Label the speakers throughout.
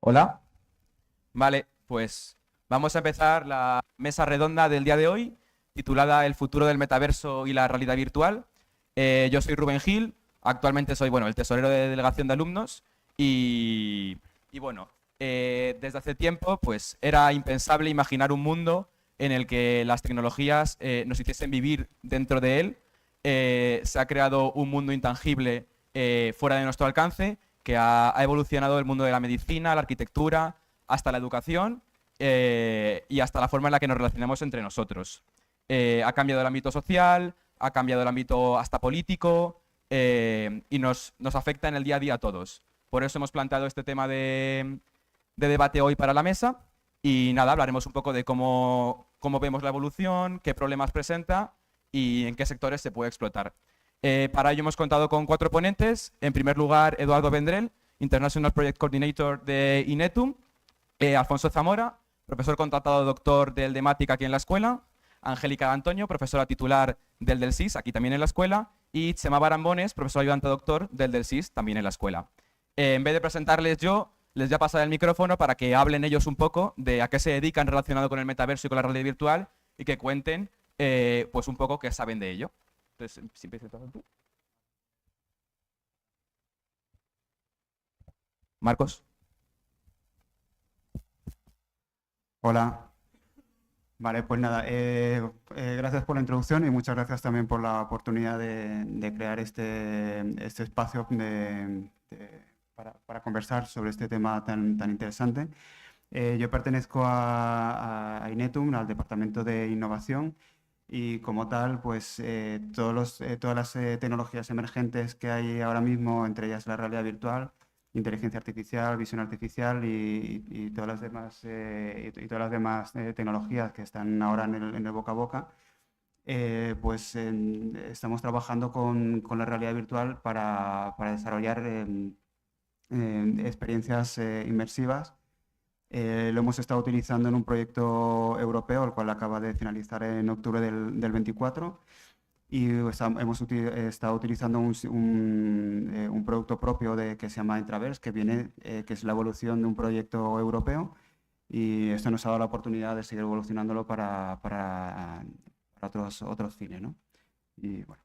Speaker 1: Hola. Vale, pues vamos a empezar la mesa redonda del día de hoy, titulada El futuro del metaverso y la realidad virtual. Yo soy Rubén Gil, actualmente soy, bueno, el tesorero de delegación de alumnos y bueno, desde hace tiempo pues era impensable imaginar un mundo en el que las tecnologías nos hiciesen vivir dentro de él. Se ha creado un mundo intangible fuera de nuestro alcance que ha evolucionado el mundo de la medicina, la arquitectura, hasta la educación y hasta la forma en la que nos relacionamos entre nosotros. Ha cambiado el ámbito social, ha cambiado el ámbito hasta político y nos afecta en el día a día a todos. Por eso hemos planteado este tema de debate hoy para la mesa y nada, hablaremos un poco de cómo vemos la evolución, qué problemas presenta y en qué sectores se puede explotar. Para ello hemos contado con 4 ponentes. En primer lugar, Eduardo Vendrell, International Project Coordinator de Inetum. Alfonso Zamora, profesor contratado doctor del DEMATIC aquí en la escuela. Angélica Antonio, profesora titular del SIS, aquí también en la escuela. Y Chema Barambones, profesor ayudante doctor del SIS, también en la escuela. En vez de presentarles yo, les voy a pasar el micrófono para que hablen ellos un poco de a qué se dedican relacionado con el metaverso y con la realidad virtual y que cuenten pues un poco qué saben de ello. Entonces, si empiezas tú. Marcos.
Speaker 2: Hola, vale, pues nada, gracias por la introducción y muchas gracias también por la oportunidad de crear este espacio para conversar sobre este tema tan interesante. Yo pertenezco a Inetum, al Departamento de Innovación, y como tal, pues todas las tecnologías emergentes que hay ahora mismo, entre ellas la realidad virtual, inteligencia artificial, visión artificial y todas las demás, y todas las demás tecnologías que están ahora en el boca a boca, estamos trabajando con la realidad virtual para desarrollar experiencias inmersivas. Lo hemos estado utilizando en un proyecto europeo, el cual acaba de finalizar en octubre del 24, y hemos estado utilizando un producto propio que se llama Intraverse, que es la evolución de un proyecto europeo, y esto nos ha dado la oportunidad de seguir evolucionándolo para otros fines, ¿no? Y bueno.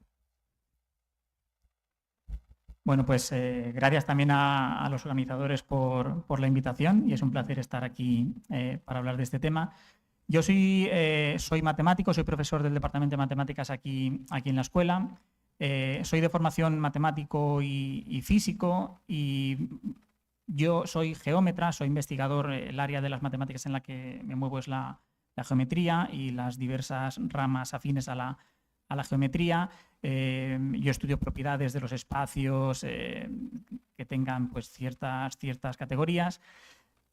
Speaker 3: Bueno, pues gracias también a los organizadores por la invitación y es un placer estar aquí para hablar de este tema. Yo soy matemático, soy profesor del Departamento de Matemáticas aquí en la escuela. Soy de formación matemático y físico y yo soy geómetra, soy investigador. El área de las matemáticas en la que me muevo es la geometría y las diversas ramas afines a la geometría. Yo estudio propiedades de los espacios que tengan pues, ciertas categorías.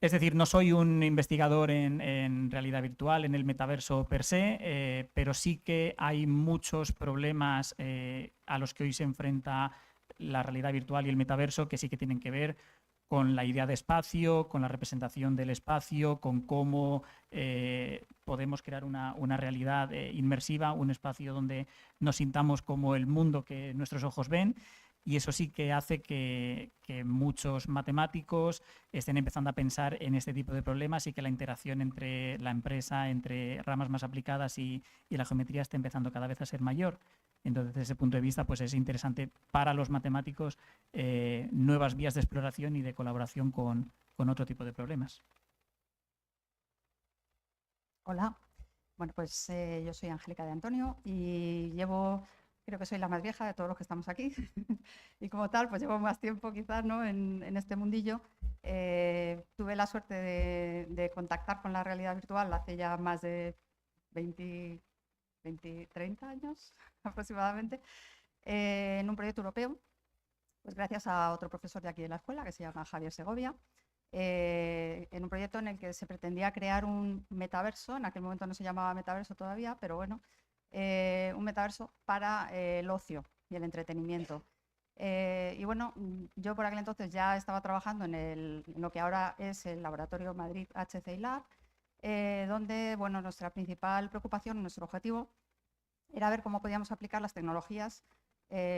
Speaker 3: Es decir, no soy un investigador en realidad virtual, en el metaverso per se, pero sí que hay muchos problemas a los que hoy se enfrenta la realidad virtual y el metaverso que sí que tienen que ver con la idea de espacio, con la representación del espacio, con cómo podemos crear una realidad inmersiva, un espacio donde nos sintamos como el mundo que nuestros ojos ven. Y eso sí que hace que muchos matemáticos estén empezando a pensar en este tipo de problemas y que la interacción entre la empresa, entre ramas más aplicadas y la geometría esté empezando cada vez a ser mayor. Entonces, desde ese punto de vista, pues es interesante para los matemáticos nuevas vías de exploración y de colaboración con otro tipo de problemas.
Speaker 4: Hola, bueno, pues yo soy Angélica de Antonio y creo que soy la más vieja de todos los que estamos aquí y como tal, pues llevo más tiempo quizás, ¿no? en este mundillo. Tuve la suerte de contactar con la realidad virtual hace ya más de 20, 30 años aproximadamente, en un proyecto europeo, pues gracias a otro profesor de aquí de la escuela que se llama Javier Segovia. En un proyecto en el que se pretendía crear un metaverso, en aquel momento no se llamaba metaverso todavía, pero bueno, un metaverso para el ocio y el entretenimiento. Y bueno, yo por aquel entonces ya estaba trabajando en lo que ahora es el Laboratorio Madrid HCI Lab, donde bueno, nuestra principal preocupación, nuestro objetivo, era ver cómo podíamos aplicar las tecnologías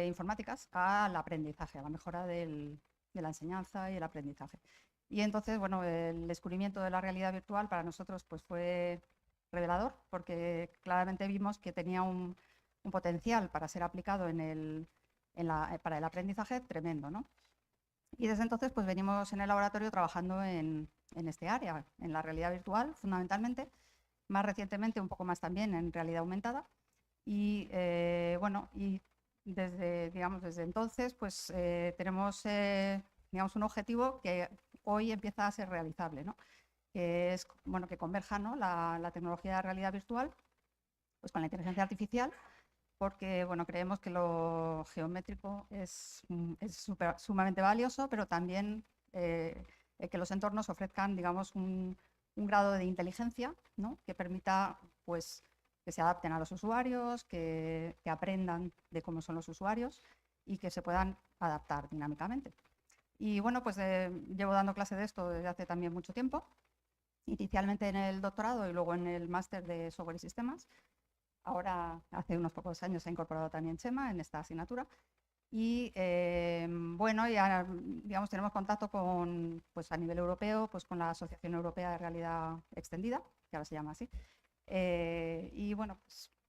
Speaker 4: informáticas al aprendizaje, a la mejora de la enseñanza y el aprendizaje. Y entonces, bueno, el descubrimiento de la realidad virtual para nosotros pues, fue revelador, porque claramente vimos que tenía un potencial para ser aplicado para el aprendizaje tremendo, ¿no? Y desde entonces pues venimos en el laboratorio trabajando en este área, en la realidad virtual fundamentalmente, más recientemente un poco más también en realidad aumentada. Y bueno, y desde entonces pues tenemos digamos, un objetivo que hoy empieza a ser realizable, ¿no? Que es bueno, que converja, ¿no? la tecnología de realidad virtual pues, con la inteligencia artificial, porque bueno, creemos que lo geométrico es sumamente valioso, pero también que los entornos ofrezcan, digamos, un grado de inteligencia, ¿no? Que permita pues, que se adapten a los usuarios, que aprendan de cómo son los usuarios y que se puedan adaptar dinámicamente. Y bueno, pues llevo dando clase de esto desde hace también mucho tiempo, inicialmente en el doctorado y luego en el máster de software y sistemas. Ahora, hace unos pocos años, se ha incorporado también Chema en esta asignatura. Y bueno, ya digamos, tenemos contacto con, pues a nivel europeo, pues con la Asociación Europea de Realidad Extendida, que ahora se llama así. Y bueno,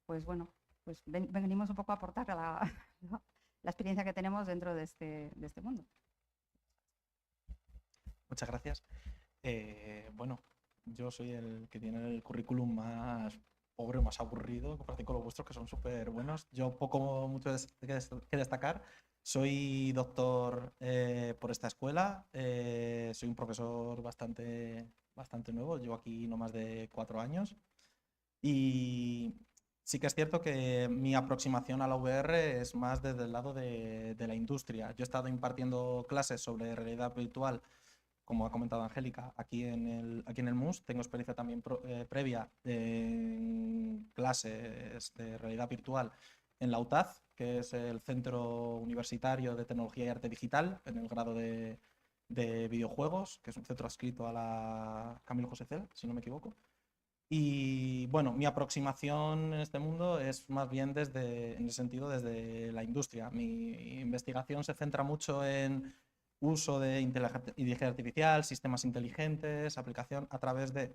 Speaker 4: pues venimos un poco a aportar a la experiencia que tenemos dentro de este mundo.
Speaker 5: Muchas gracias. Bueno, yo soy el que tiene el currículum más pobre, más aburrido, comparado con los vuestros, que son súper buenos. Yo mucho que destacar. Soy doctor por esta escuela. Soy un profesor bastante nuevo. Llevo aquí no más de 4 años. Y sí que es cierto que mi aproximación a la VR es más desde el lado de la industria. Yo he estado impartiendo clases sobre realidad virtual, como ha comentado Angélica, aquí en el MUS. Tengo experiencia también previa en clases de realidad virtual en la UTAZ, que es el Centro Universitario de Tecnología y Arte Digital, en el grado de videojuegos, que es un centro adscrito a la Camilo José Cela, si no me equivoco. Y bueno, mi aproximación en este mundo es más bien en ese sentido, desde la industria. Mi investigación se centra mucho en uso de inteligencia artificial, sistemas inteligentes, aplicación a través de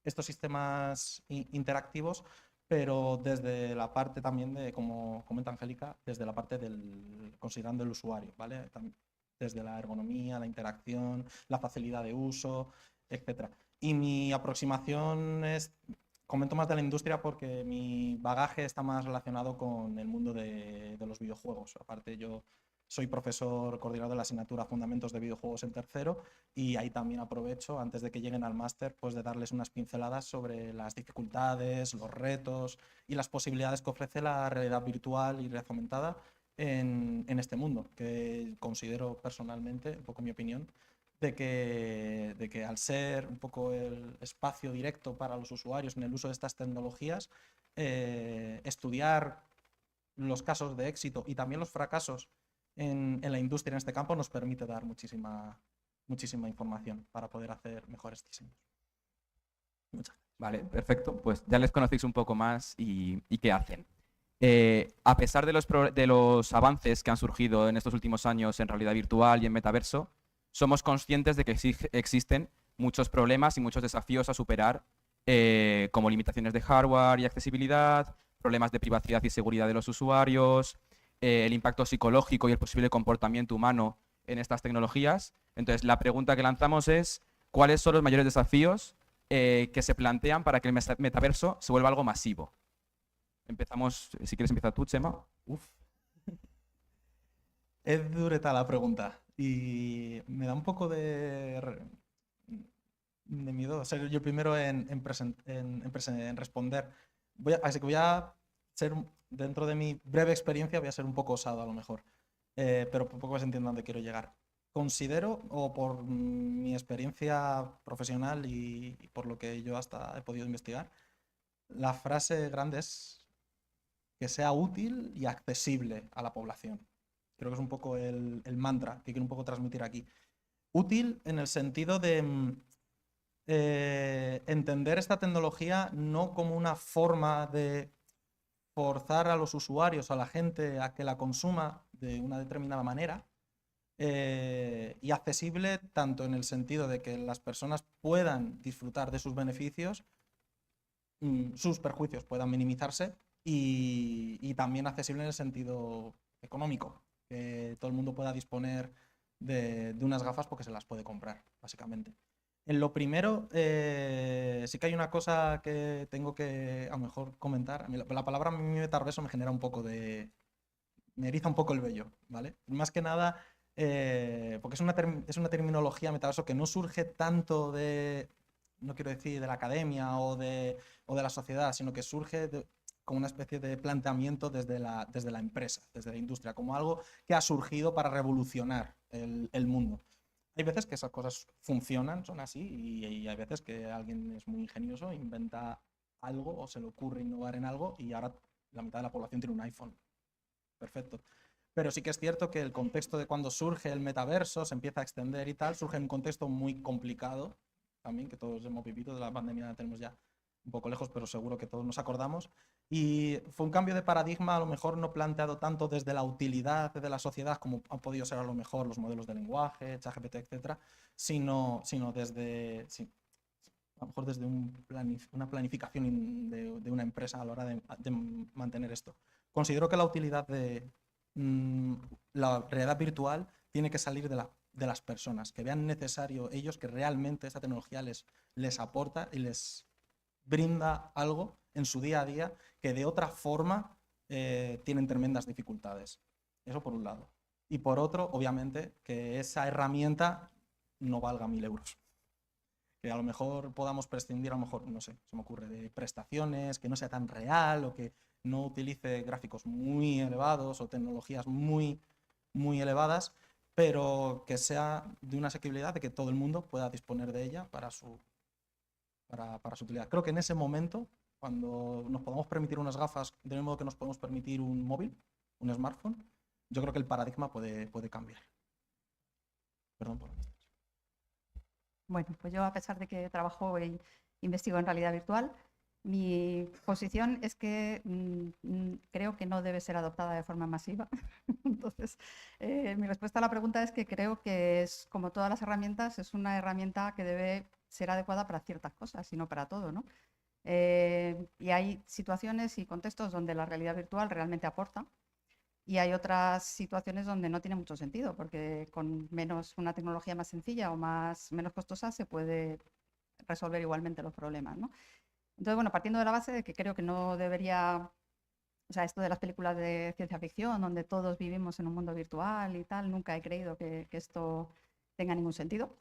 Speaker 5: estos sistemas interactivos, pero desde la parte también de, como comenta Angélica, desde la parte considerando el usuario, ¿vale? Desde la ergonomía, la interacción, la facilidad de uso, etc. Y mi aproximación comento más de la industria porque mi bagaje está más relacionado con el mundo de los videojuegos. Aparte, yo soy profesor coordinador de la asignatura Fundamentos de Videojuegos en tercero, y ahí también aprovecho, antes de que lleguen al máster, pues de darles unas pinceladas sobre las dificultades, los retos y las posibilidades que ofrece la realidad virtual y realidad aumentada en este mundo, que considero personalmente, un poco mi opinión, de que al ser un poco el espacio directo para los usuarios en el uso de estas tecnologías, estudiar los casos de éxito y también los fracasos en la industria en este campo nos permite dar muchísima información para poder hacer mejores diseños. Muchas gracias.
Speaker 1: Vale, perfecto. Pues ya les conocéis un poco más y qué hacen. A pesar de los avances que han surgido en estos últimos años en realidad virtual y en metaverso, somos conscientes de que existen muchos problemas y muchos desafíos a superar, como limitaciones de hardware y accesibilidad, problemas de privacidad y seguridad de los usuarios, el impacto psicológico y el posible comportamiento humano en estas tecnologías. Entonces, la pregunta que lanzamos es, ¿cuáles son los mayores desafíos que se plantean para que el metaverso se vuelva algo masivo? Empezamos, si quieres empezar tú, Chema.
Speaker 5: Uf. Es dureta la pregunta y me da un poco de miedo ser yo primero en responder. Así que voy a ser, dentro de mi breve experiencia, voy a ser un poco osado a lo mejor, pero un poco se entiende a dónde quiero llegar. Considero, o por mi experiencia profesional y por lo que yo hasta he podido investigar, la frase grande es que sea útil y accesible a la población. Creo que es un poco el mantra que quiero un poco transmitir aquí. Útil en el sentido de entender esta tecnología no como una forma de forzar a los usuarios, a la gente, a que la consuma de una determinada manera, y accesible tanto en el sentido de que las personas puedan disfrutar de sus beneficios, sus perjuicios puedan minimizarse y también accesible en el sentido económico, que todo el mundo pueda disponer de unas gafas porque se las puede comprar, básicamente. En lo primero, sí que hay una cosa que tengo que a lo mejor comentar. A mí la palabra metaverso me genera un poco de... me eriza un poco el vello, ¿vale? Más que nada, porque es una terminología metaverso que no surge tanto de, no quiero decir de la academia o de la sociedad, sino que surge como una especie de planteamiento desde la empresa, desde la industria, como algo que ha surgido para revolucionar el mundo. Hay veces que esas cosas funcionan, son así, y hay veces que alguien es muy ingenioso, inventa algo o se le ocurre innovar en algo y ahora la mitad de la población tiene un iPhone. Perfecto. Pero sí que es cierto que el contexto de cuando surge el metaverso, se empieza a extender y tal, surge en un contexto muy complicado, también que todos hemos vivido, de la pandemia la tenemos ya un poco lejos, pero seguro que todos nos acordamos. Y fue un cambio de paradigma, a lo mejor no planteado tanto desde la utilidad de la sociedad, como han podido ser a lo mejor los modelos de lenguaje, ChatGPT, etcétera, sino desde, sí, a lo mejor desde una planificación de una empresa a la hora de mantener esto. Considero que la utilidad de la realidad virtual tiene que salir de las personas, que vean necesario ellos que realmente esta tecnología les aporta y les brinda algo en su día a día que de otra forma tienen tremendas dificultades. Eso por un lado. Y por otro, obviamente, que esa herramienta no valga 1.000 euros. Que a lo mejor podamos prescindir, a lo mejor, no sé, se me ocurre, de prestaciones, que no sea tan real o que no utilice gráficos muy elevados o tecnologías muy, muy elevadas, pero que sea de una asequibilidad de que todo el mundo pueda disponer de ella para su utilidad. Creo que en ese momento, cuando nos podamos permitir unas gafas del mismo modo que nos podemos permitir un móvil, un smartphone, yo creo que el paradigma puede cambiar. Perdón por...
Speaker 4: Bueno, pues yo, a pesar de que trabajo e investigo en realidad virtual, mi posición es que creo que no debe ser adoptada de forma masiva. Entonces, mi respuesta a la pregunta es que creo que es, como todas las herramientas, es una herramienta que debe ser adecuada para ciertas cosas y no para todo, ¿no? Y hay situaciones y contextos donde la realidad virtual realmente aporta, y hay otras situaciones donde no tiene mucho sentido, porque con una tecnología más sencilla o menos costosa se puede resolver igualmente los problemas, ¿no? Entonces, bueno, partiendo de la base de que creo que no debería, o sea, esto de las películas de ciencia ficción, donde todos vivimos en un mundo virtual y tal, nunca he creído que esto tenga ningún sentido.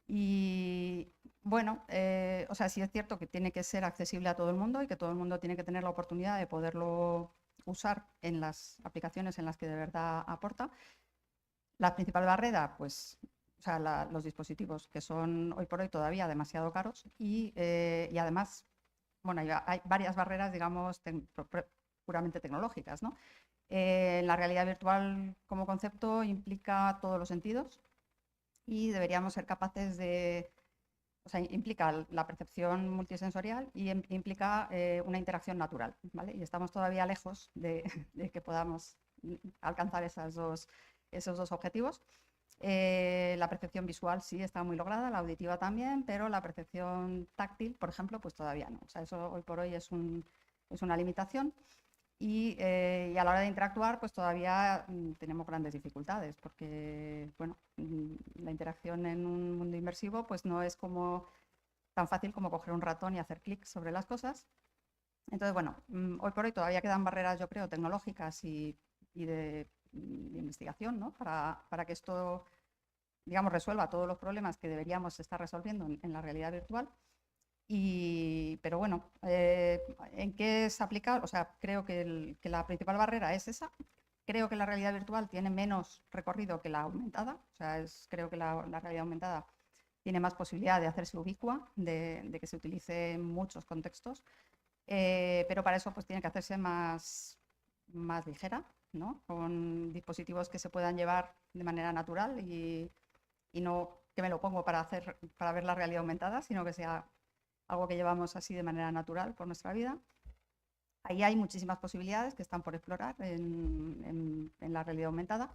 Speaker 4: Y bueno, o sea, sí es cierto que tiene que ser accesible a todo el mundo y que todo el mundo tiene que tener la oportunidad de poderlo usar en las aplicaciones en las que de verdad aporta. La principal barrera, pues, o sea, los dispositivos, que son hoy por hoy todavía demasiado caros, y además, bueno, hay varias barreras, digamos, puramente tecnológicas, ¿no? La realidad virtual como concepto implica todos los sentidos y deberíamos ser capaces de... O sea, implica la percepción multisensorial y implica una interacción natural, ¿vale? Y estamos todavía lejos de que podamos alcanzar esos dos objetivos. La percepción visual sí está muy lograda, la auditiva también, pero la percepción táctil, por ejemplo, pues todavía no. O sea, eso hoy por hoy es una limitación. Y a la hora de interactuar, pues todavía tenemos grandes dificultades, porque bueno, la interacción en un mundo inmersivo pues no es tan fácil como coger un ratón y hacer clic sobre las cosas. Entonces, bueno, hoy por hoy todavía quedan barreras, yo creo, tecnológicas y de investigación, ¿no? Para que esto, digamos, resuelva todos los problemas que deberíamos estar resolviendo en la realidad virtual. Pero bueno, ¿en qué es aplicable? O sea, creo que la principal barrera es esa. Creo que la realidad virtual tiene menos recorrido que la aumentada. O sea, creo que la realidad aumentada tiene más posibilidad de hacerse ubicua, de que se utilice en muchos contextos. Pero para eso pues tiene que hacerse más ligera, ¿no? Con dispositivos que se puedan llevar de manera natural y no que me lo pongo para ver la realidad aumentada, sino que sea algo que llevamos así de manera natural por nuestra vida. Ahí hay muchísimas posibilidades que están por explorar en la realidad aumentada.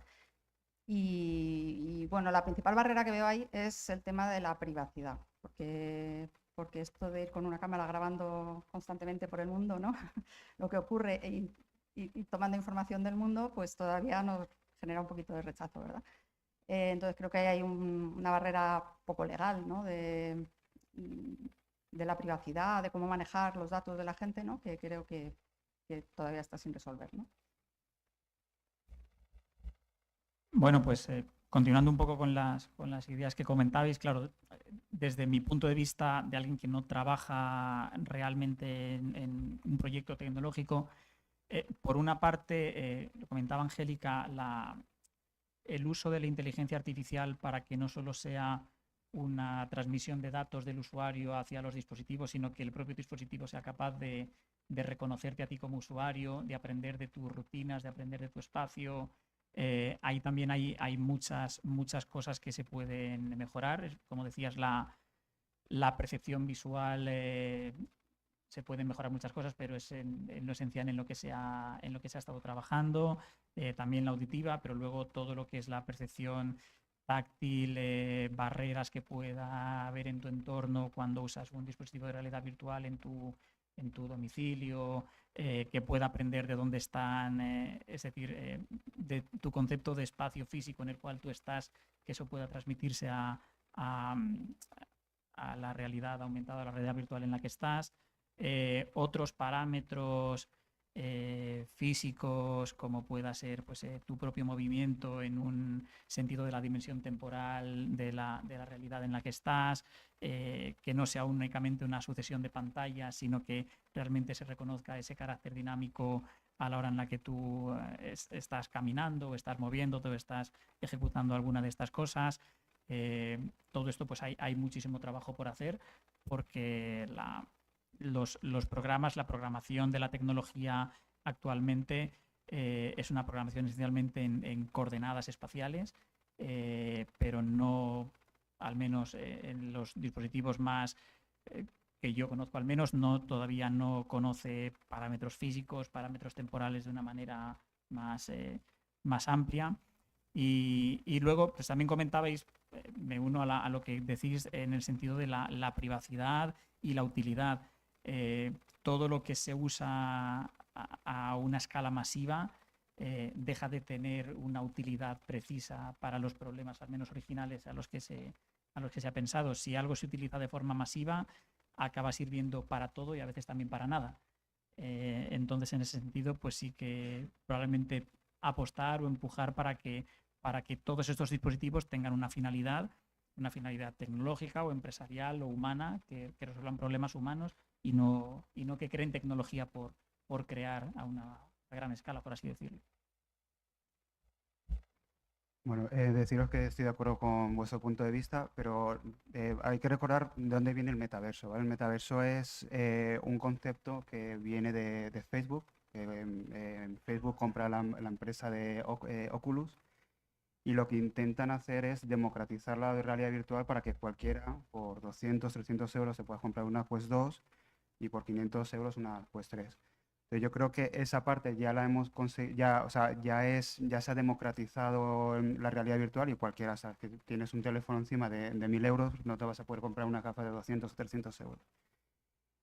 Speaker 4: Y bueno, la principal barrera que veo ahí es el tema de la privacidad, porque esto de ir con una cámara grabando constantemente por el mundo, ¿no? Lo que ocurre y tomando información del mundo, pues todavía nos genera un poquito de rechazo, ¿verdad? Entonces creo que ahí hay una barrera poco legal, ¿no? De la privacidad, de cómo manejar los datos de la gente, ¿no? Que creo que todavía está sin resolver, ¿no?
Speaker 3: Bueno, pues continuando un poco con las ideas que comentabais, claro, desde mi punto de vista de alguien que no trabaja realmente en un proyecto tecnológico, por una parte, lo comentaba Angélica, el uso de la inteligencia artificial para que no solo sea una transmisión de datos del usuario hacia los dispositivos, sino que el propio dispositivo sea capaz de reconocerte a ti como usuario, de aprender de tus rutinas, de aprender de tu espacio. Ahí también hay muchas cosas que se pueden mejorar. Como decías, la percepción visual, se pueden mejorar muchas cosas, pero es en lo esencial en lo que se ha estado trabajando. También la auditiva, pero luego todo lo que es la percepción táctil, barreras que pueda haber en tu entorno cuando usas un dispositivo de realidad virtual en tu domicilio, que pueda aprender de dónde están, es decir, de tu concepto de espacio físico en el cual tú estás, que eso pueda transmitirse a la realidad aumentada, a la realidad virtual en la que estás. Otros parámetros físicos, como pueda ser pues, tu propio movimiento en un sentido de la dimensión temporal de la realidad en la que estás, que no sea únicamente una sucesión de pantallas, sino que realmente se reconozca ese carácter dinámico a la hora en la que tú estás caminando, o estás moviéndote, o estás ejecutando alguna de estas cosas. Todo esto pues hay muchísimo trabajo por hacer, porque los programas, la programación de la tecnología actualmente es una programación esencialmente en coordenadas espaciales, pero no, al menos en los dispositivos más que yo conozco, al menos todavía no conoce parámetros físicos, parámetros temporales de una manera más amplia. Y luego, pues también comentabais, me uno a lo que decís en el sentido de la privacidad y la utilidad. Todo lo que se usa a una escala masiva deja de tener una utilidad precisa para los problemas, al menos originales, a los que se ha pensado. Si algo se utiliza de forma masiva, acaba sirviendo para todo y a veces también para nada. Entonces, en ese sentido, pues sí que probablemente apostar o empujar para que todos estos dispositivos tengan una finalidad tecnológica o empresarial o humana, que resuelvan problemas humanos y no que creen tecnología por crear a una gran escala, por así decirlo.
Speaker 2: Bueno, deciros que estoy de acuerdo con vuestro punto de vista, pero hay que recordar de dónde viene el metaverso, ¿vale? El metaverso es un concepto que viene de Facebook. Facebook compra la empresa de Oculus, y lo que intentan hacer es democratizar la realidad virtual para que cualquiera, por 200, 300 euros, se pueda comprar una Quest 2 y por 500 euros una Quest 3. Entonces yo creo que esa parte ya la hemos conseguido, ya se ha democratizado la realidad virtual, y cualquiera, sabes que tienes un teléfono encima de 1000 euros, no te vas a poder comprar una gafa de 200 o 300 euros.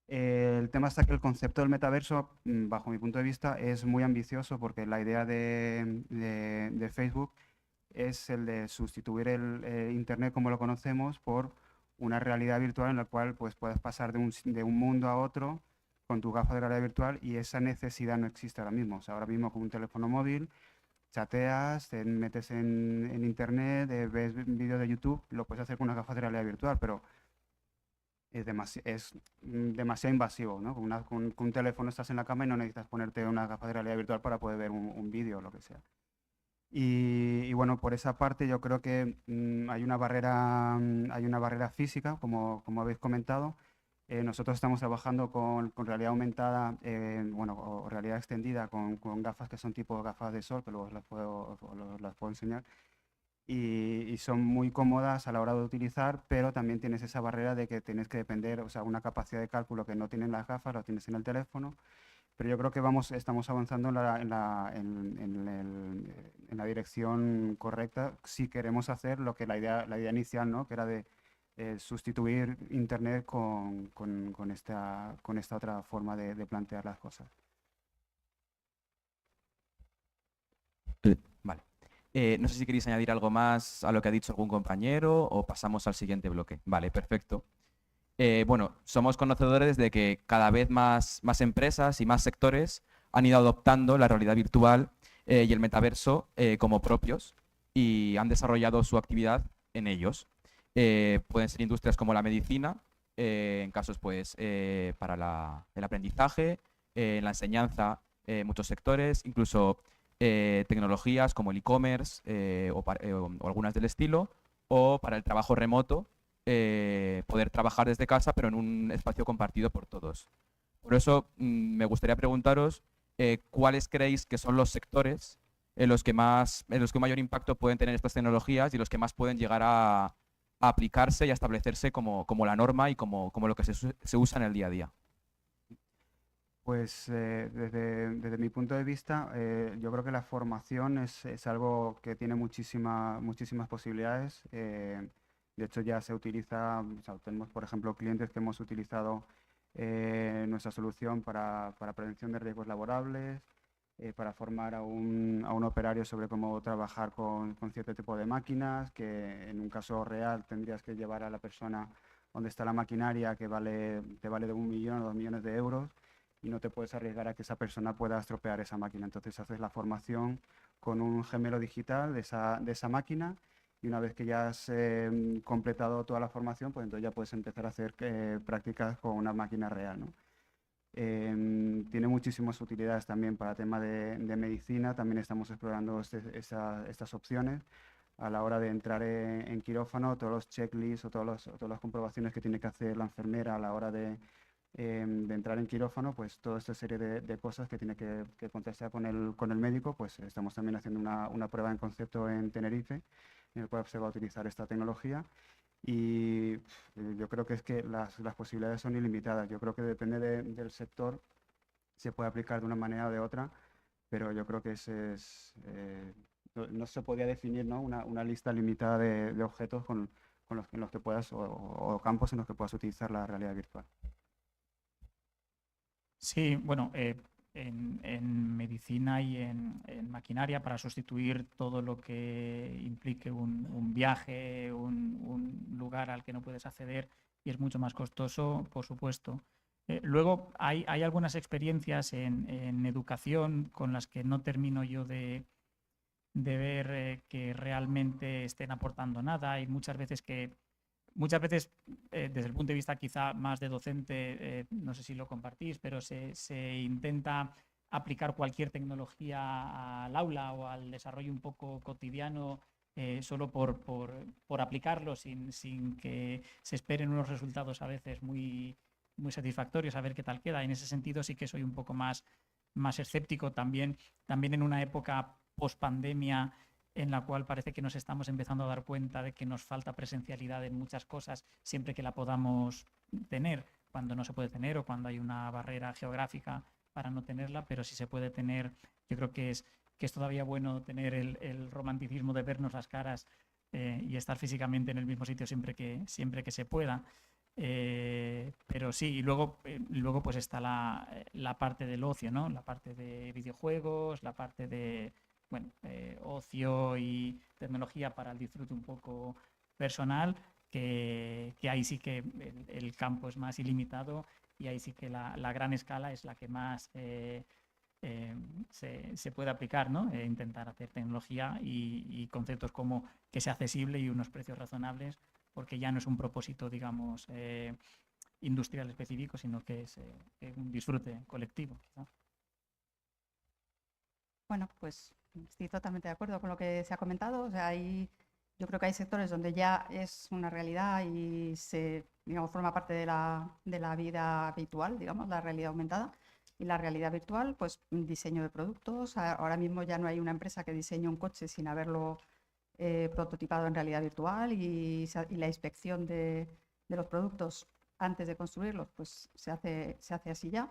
Speaker 2: El tema está que el concepto del metaverso, bajo mi punto de vista, es muy ambicioso, porque la idea de Facebook es el de sustituir el Internet como lo conocemos por una realidad virtual en la cual pues, puedes pasar de un mundo a otro con tu gafa de realidad virtual, y esa necesidad no existe ahora mismo. O sea, ahora mismo con un teléfono móvil chateas, te metes en Internet, ves vídeos de YouTube, lo puedes hacer con una gafa de realidad virtual, pero es demasiado invasivo, ¿no? Con un teléfono estás en la cama y no necesitas ponerte una gafa de realidad virtual para poder ver un vídeo o lo que sea. Y bueno, por esa parte yo creo que hay una barrera física, como habéis comentado. Nosotros estamos trabajando con realidad aumentada, o realidad extendida, con gafas que son tipo gafas de sol, que luego las puedo enseñar. Y son muy cómodas a la hora de utilizar, pero también tienes esa barrera de que tienes que depender, o sea, una capacidad de cálculo que no tienen las gafas, lo tienes en el teléfono. pero yo creo que estamos avanzando en la dirección correcta si queremos hacer lo que la idea inicial, ¿no? Que era de sustituir Internet con esta otra forma de plantear las cosas.
Speaker 1: Vale. No sé si queréis añadir algo más a lo que ha dicho algún compañero o pasamos al siguiente bloque. Vale, perfecto. Bueno, somos conocedores de que cada vez más empresas y más sectores han ido adoptando la realidad virtual y el metaverso como propios y han desarrollado su actividad en ellos. Pueden ser industrias como la medicina, en casos pues para el aprendizaje, la enseñanza, muchos sectores, incluso tecnologías como el e-commerce o algunas del estilo, o para el trabajo remoto, poder trabajar desde casa pero en un espacio compartido por todos. Por eso me gustaría preguntaros cuáles creéis que son los sectores en los que mayor impacto pueden tener estas tecnologías y los que más pueden llegar a aplicarse y a establecerse como la norma y como lo que se usa en el día a día.
Speaker 2: Pues desde mi punto de vista, yo creo que la formación es algo que tiene muchísimas posibilidades. De hecho, ya se utiliza, o sea, tenemos, por ejemplo, clientes que hemos utilizado nuestra solución para prevención de riesgos laborables, para formar a un operario sobre cómo trabajar con cierto tipo de máquinas, que en un caso real tendrías que llevar a la persona donde está la maquinaria que te vale de 1 millón o 2 millones de euros y no te puedes arriesgar a que esa persona pueda estropear esa máquina. Entonces haces la formación con un gemelo digital de esa máquina y una vez que ya has completado toda la formación, pues entonces ya puedes empezar a hacer prácticas con una máquina real, ¿no? Tiene muchísimas utilidades también para tema de medicina. También estamos explorando estas opciones a la hora de entrar en quirófano, todos los checklists o todas las comprobaciones que tiene que hacer la enfermera a la hora de entrar en quirófano, pues toda esta serie de cosas que tiene que contestar con el médico, pues estamos también haciendo una prueba en concepto en Tenerife, en el cual se va a utilizar esta tecnología. Y yo creo que es que las posibilidades son ilimitadas. Yo creo que depende del sector, se puede aplicar de una manera o de otra, pero yo creo que no se podría definir, ¿no? una lista limitada de objetos en los que puedas o campos en los que puedas utilizar la realidad virtual.
Speaker 3: Sí, bueno, en medicina y en maquinaria para sustituir todo lo que implique un viaje, un lugar al que no puedes acceder y es mucho más costoso, por supuesto. Luego hay algunas experiencias en educación con las que no termino yo de ver que realmente estén aportando nada. Hay muchas veces desde el punto de vista quizá más de docente, no sé si lo compartís, pero se intenta aplicar cualquier tecnología al aula o al desarrollo un poco cotidiano solo por aplicarlo sin que se esperen unos resultados a veces muy satisfactorios, a ver qué tal queda. En ese sentido sí que soy un poco más escéptico también en una época post-pandemia en la cual parece que nos estamos empezando a dar cuenta de que nos falta presencialidad en muchas cosas siempre que la podamos tener, cuando no se puede tener o cuando hay una barrera geográfica para no tenerla, pero si se puede tener, yo creo que es todavía bueno tener el romanticismo de vernos las caras y estar físicamente en el mismo sitio siempre que se pueda. Pero sí, y luego pues está la parte del ocio, ¿no? La parte de videojuegos, la parte de ocio y tecnología para el disfrute un poco personal, que ahí sí que el campo es más ilimitado y ahí sí que la gran escala es la que más se puede aplicar, ¿no? Intentar hacer tecnología y conceptos como que sea accesible y unos precios razonables, porque ya no es un propósito, digamos, industrial específico, sino que es un disfrute colectivo, quizá.
Speaker 4: Bueno, pues estoy totalmente de acuerdo con lo que se ha comentado. O sea, yo creo que hay sectores donde ya es una realidad y digamos, forma parte de la vida habitual, digamos, la realidad aumentada. Y la realidad virtual, pues diseño de productos. Ahora mismo ya no hay una empresa que diseñe un coche sin haberlo prototipado en realidad virtual y la inspección de los productos antes de construirlos, pues se hace así ya.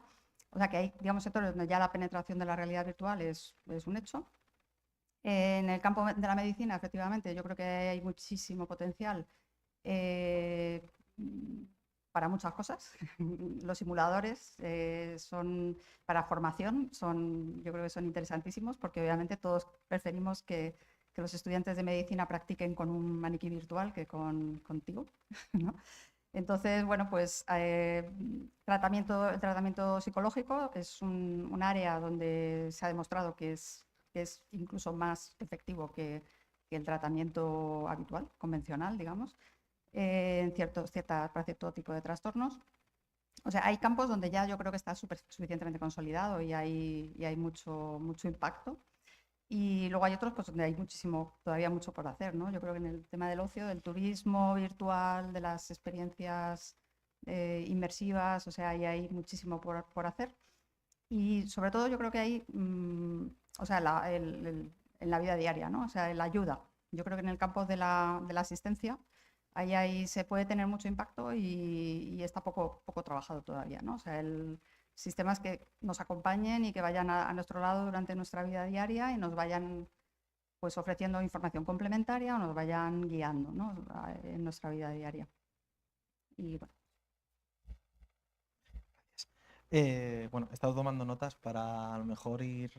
Speaker 4: O sea que hay, digamos, sectores donde ya la penetración de la realidad virtual es un hecho. En el campo de la medicina, efectivamente, yo creo que hay muchísimo potencial para muchas cosas. Los simuladores son para formación, yo creo que son interesantísimos porque obviamente todos preferimos que los estudiantes de medicina practiquen con un maniquí virtual que contigo, ¿no? Entonces, bueno, pues el tratamiento psicológico es un área donde se ha demostrado que es incluso más efectivo que el tratamiento habitual, convencional, digamos, para cierto tipo de trastornos. O sea, hay campos donde ya yo creo que está suficientemente consolidado y hay mucho impacto. Y luego hay otros pues, donde hay todavía mucho por hacer, ¿no? Yo creo que en el tema del ocio, del turismo virtual, de las experiencias inmersivas, o sea, ahí hay muchísimo por hacer. Y sobre todo yo creo que hay, o sea, en la vida diaria, ¿no? O sea, en la ayuda. Yo creo que en el campo de la asistencia, ahí se puede tener mucho impacto y está poco trabajado todavía, ¿no? O sea, sistemas que nos acompañen y que vayan a nuestro lado durante nuestra vida diaria y nos vayan pues ofreciendo información complementaria o nos vayan guiando, ¿no? En nuestra vida diaria. Y bueno.
Speaker 5: Bueno, he estado tomando notas para a lo mejor ir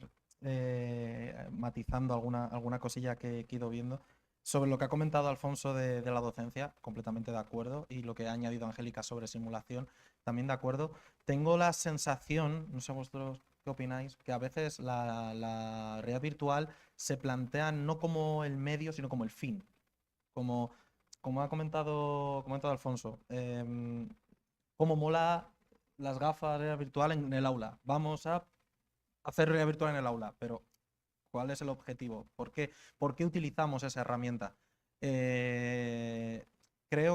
Speaker 5: matizando alguna cosilla que he ido viendo. Sobre lo que ha comentado Alfonso de la docencia, completamente de acuerdo. Y lo que ha añadido Angélica sobre simulación, también de acuerdo. Tengo la sensación, no sé vosotros qué opináis, que a veces la realidad virtual se plantea no como el medio, sino como el fin. Como ha comentado Alfonso, cómo mola las gafas de realidad virtual en el aula. Vamos a hacer realidad virtual en el aula, pero ¿cuál es el objetivo? ¿Por qué utilizamos esa herramienta? Creo